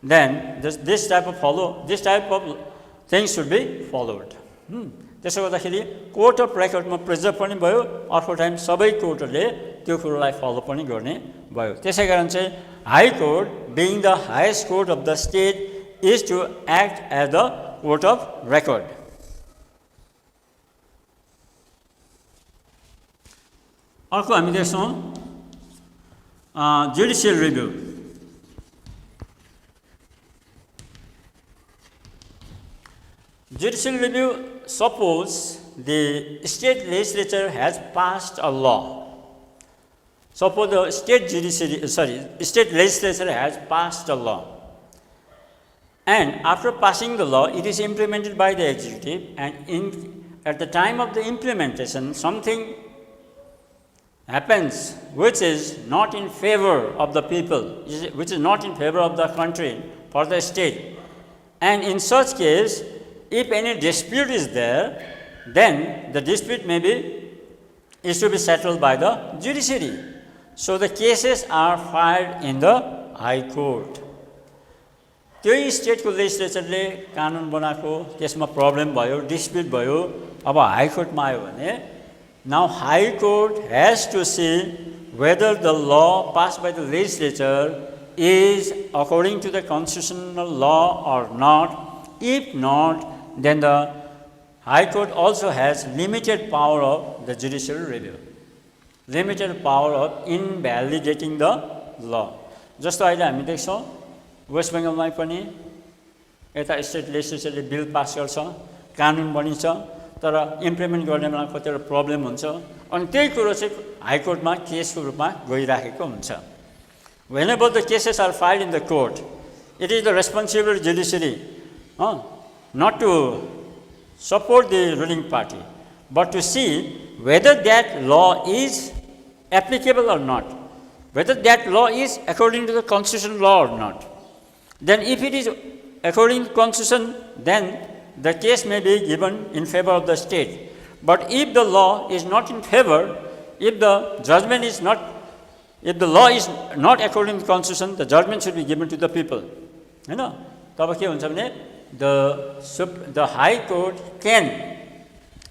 then this type of things should be followed. त्यसो गर्दाखेरि court of रेकर्डमा preserve पनि भयो, अर्को time सबै कोर्टले त्यो कुरोलाई फलो पनि गर्ने भयो। त्यसै कारण चाहिँ high court being the highest court of the state is to act as the court of record. अर्को हामी देख्छौँ judicial review. Judicial review, suppose the state legislature has passed a law. Suppose the state legislature has passed a law. And after passing the law, it is implemented by the executive, and at the time of the implementation, something happens which is not in favor of the people, which is not in favor of the country, for the state. And in such case, if any dispute is there, then the dispute is to be settled by the judiciary. So the cases are filed in the High Court. त्यही स्टेटको लेजिस्लेचरले कानुन बनाएको, त्यसमा problem भयो, dispute भयो, अब high कोर्टमा आयो भने now High Court has to see whether the law passed by the legislature is according to the constitutional law or not. If not, then the High Court also has limited power of the judicial review, limited power of invalidating the law. जस्तो अहिले हामी देख्छौँ waste बेङ्गलमा पनि यता state लेजिस्लेचरले bill pass गर्छ, कानुन बनिन्छ, तर इम्प्लिमेन्ट गर्नेमा कतिवटा प्रब्लम हुन्छ, अनि त्यही कुरो चाहिँ हाई कोर्टमा केसको रूपमा गइराखेको हुन्छ। Whenever the cases are filed in the court, it is the responsible judiciary not to support the ruling party, but to see whether that law is applicable or not, whether that law is according to the constitutional law or not. Then if it is according to constitution, then the case may be given in favor of the state. But if the law is not in favor, if the judgment is not, if the law is not according to constitution, the judgment should be given to the people. You know, तब के हुन्छ भने the High Court can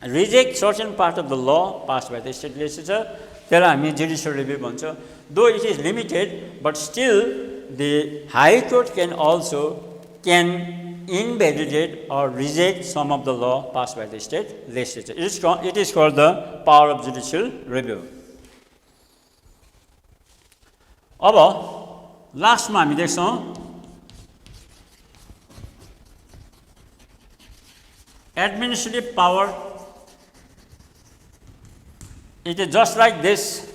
reject certain part of the law passed by the state legislature. त्यसलाई हामी judicial review भन्छ. Though it is limited, but still the High Court can also invalidate or reject some of the law passed by the state legislature. It is called the power of judicial review. अब लास्टमा हामी देख्छौँ administrative power. It is just like this: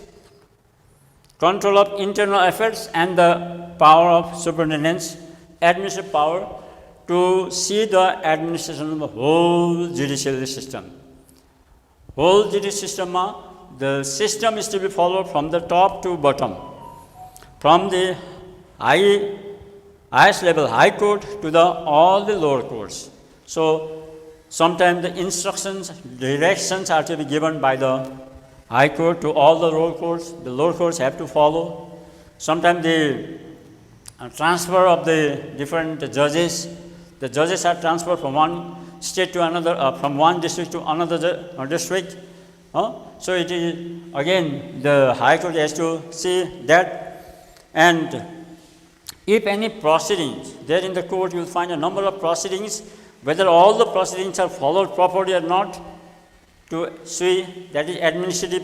control of internal affairs and the power of superintendence, administrative power to see the administration of the whole judicial system. Whole judicial system, the system is to be followed from the top to bottom, from the highest level High Court to all the lower courts. So sometimes the instructions, directions are to be given by the High Court to all the lower courts. The lower courts have to follow. Sometimes the transfer of the different judges, the judges are transferred from one state to another, from one district to another district. So it is again the High Court has to see that. And if any proceedings, there in the court you will find a number of proceedings, whether all the proceedings are followed properly or not, to see, that is administrative,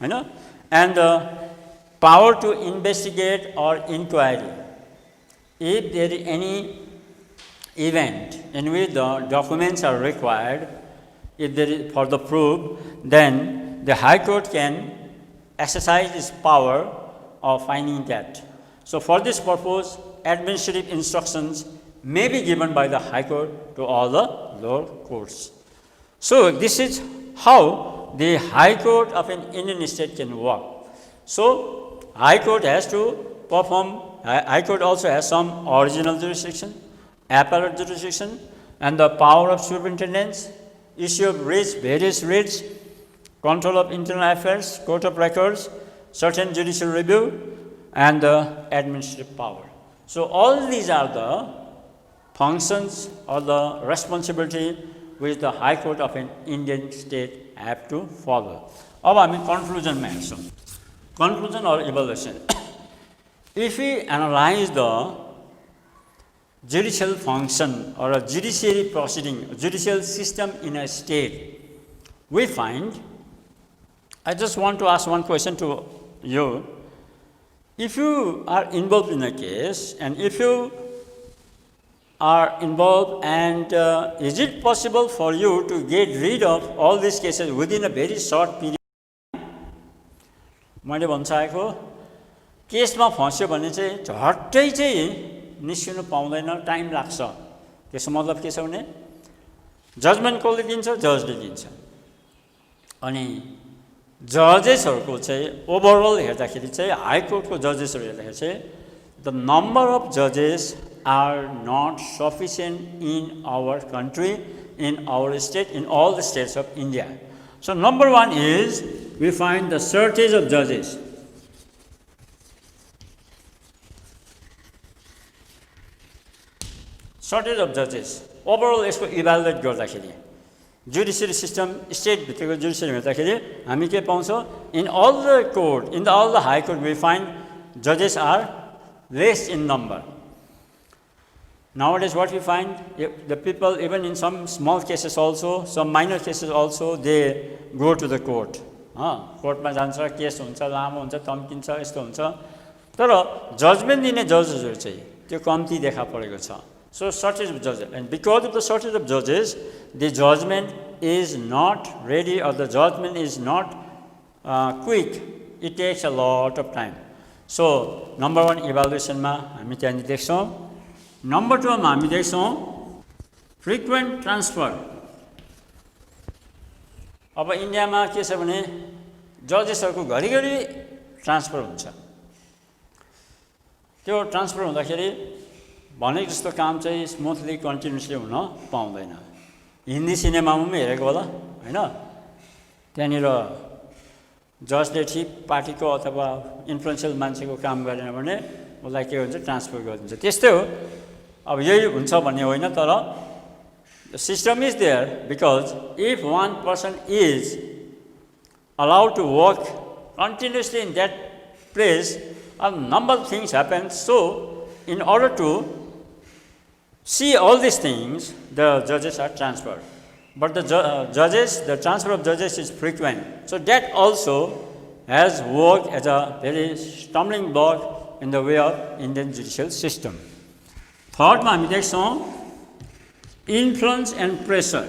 you know, and the power to investigate or inquiry. If there is any event in which the documents are required, if there is for the proof, then the High Court can exercise its power of finding that. So for this purpose, administrative instructions may be given by the High Court to all the lower courts. So this is how the High Court of an Indian state can work. So High Court has to perform, High Court also has some original jurisdiction, appellate jurisdiction, and the power of superintendence, issue of writs, various writs, control of internal affairs, court of records, certain judicial review, and the administrative power. So all these are the functions or the responsibility which the High Court of an Indian state have to follow. अब हामी कन्क्लुजनमा हेर्छौँ. Conclusion or evaluation. If we analyze the judicial function or a judiciary proceeding, judicial system in a state, we find, I just want to ask one question to you. If you are involved in a case and if you are involved and is it possible for you to get rid of all these cases within a very short period? मैले भन्न चाहेको केसमा फस्यो भने चाहिँ झट्टै चाहिँ निस्किनु पाउँदैन, टाइम लाग्छ. त्यसको मतलब के छ भने जजमेन्ट कसले दिन्छ? जजले दिन्छ. अनि जजेसहरूको चाहिँ ओभरअल हेर्दाखेरि चाहिँ हाई कोर्टको जजेसहरू हेर्दाखेरि चाहिँ द नम्बर अफ जजेस are not sufficient in our country, in our state, in all the states of India. So number one is we find the shortage of judges. Shortage of judges. Overall, यसको evaluate गर्दाखेरि judiciary system state भित्रको judiciary हेर्दाखेरि हामी के पाउँछौँ? In all the court, in all the high court, we find judges are less in number. Nowadays, what we find, the people, even in some small cases also, some minor cases also, they go to the court. कोर्टमा जान्छ, case हुन्छ, लामो हुन्छ, तम्किन्छ, यस्तो हुन्छ. तर judgement दिने जजेसहरू चाहिँ त्यो कम्ती देखा परेको छ. So shortage of judges, and because of the shortage of judges, the judgment is not ready or the judgment is not quick. It takes a lot of time. So number one evaluation मा हामी त्यहाँ देख्छौँ. Number two मा हामी देख्छौँ frequent transfer. अब इन्डियामा के छ भने जजेसहरूको घरिघरि ट्रान्सफर हुन्छ. त्यो ट्रान्सफर हुँदाखेरि भनेको जस्तो काम चाहिँ स्मुथली कन्टिन्युसली हुन पाउँदैन. हिन्दी सिनेमामा पनि हेरेको होला हैन, त्यहाँनिर जजले ठिक पार्टीको अथवा इन्फ्लुएन्सियल मान्छेको काम गरेन भने उसलाई के हुन्छ? ट्रान्सफर गरिदिन्छ. त्यस्तै हो. अब यही हुन्छ भन्ने होइन, तर the system is there because if one person is allowed to work continuously in that place, a number of things happen. So in order to see all these things, the judges are transferred. But the judges, the transfer of judges is frequent. So that also has worked as a very stumbling block in the way of Indian judicial system. Third, हामी देख्छौँ influence and pressure.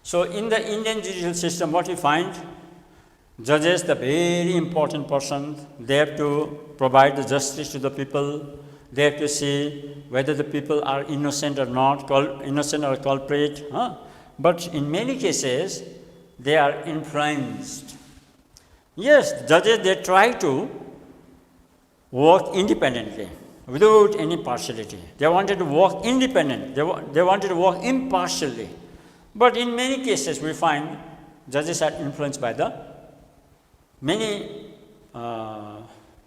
So in the Indian judicial system, what we find, judges, the very important person, they have to provide the justice to the people. They have to see whether the people are innocent or not, innocent or culprit. But in many cases, they are influenced. Yes, judges, they try to work independently, without any partiality. They wanted to work independent. They wanted to work impartially. But in many cases, we find judges are influenced by the many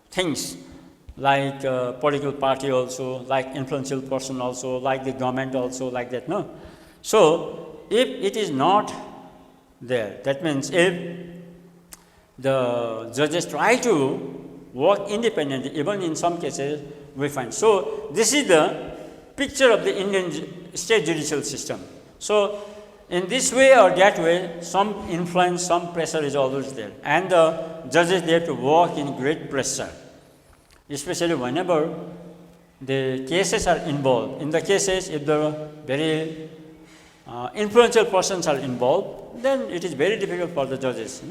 things, like political party also, like influential person also, like the government also, like that. No. So if it is not there, that means if the judges try to work independently, even in some cases we find. So this is the picture of the Indian state judicial system. So in this way or that way, some influence, some pressure is always there. And the judges, they have to work in great pressure. Especially whenever the cases are involved. In the cases, if the very influential persons are involved, then it is very difficult for the judges.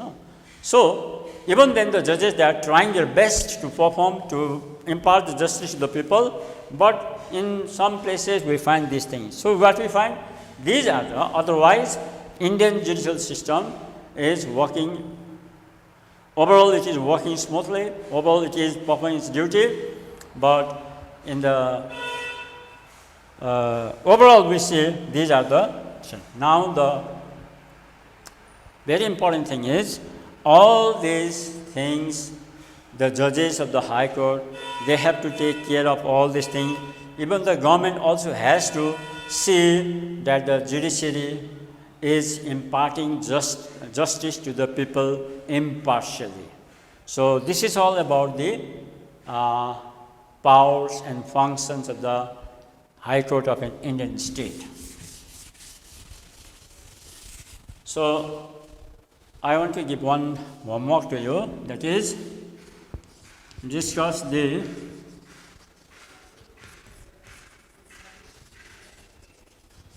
So even then the judges, they are trying their best to perform, to impart the justice to the people, but in some places we find these things. So what we find, these are the, otherwise Indian judicial system is working, overall it is working smoothly, overall it is performing its duty, but in the overall we see these are the, now the very important thing is all these things the judges of the High Court, they have to take care of all these things. Even the government also has to see that the judiciary is imparting justice to the people impartially. So this is all about the powers and functions of the High Court of an Indian state. So I want to give one homework to you, that is, discuss the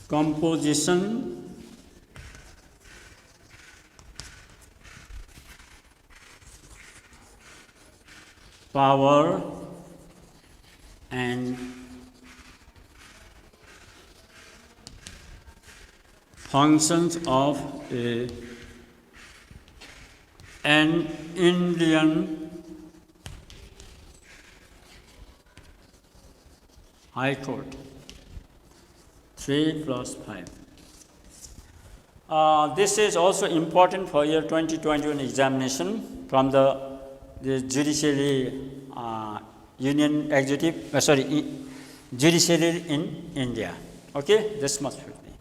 composition power and functions of an Indian High Court. 3 plus 5. This is also important for year 2021 examination from the judiciary union executive, judiciary in India. Okay, this much will be.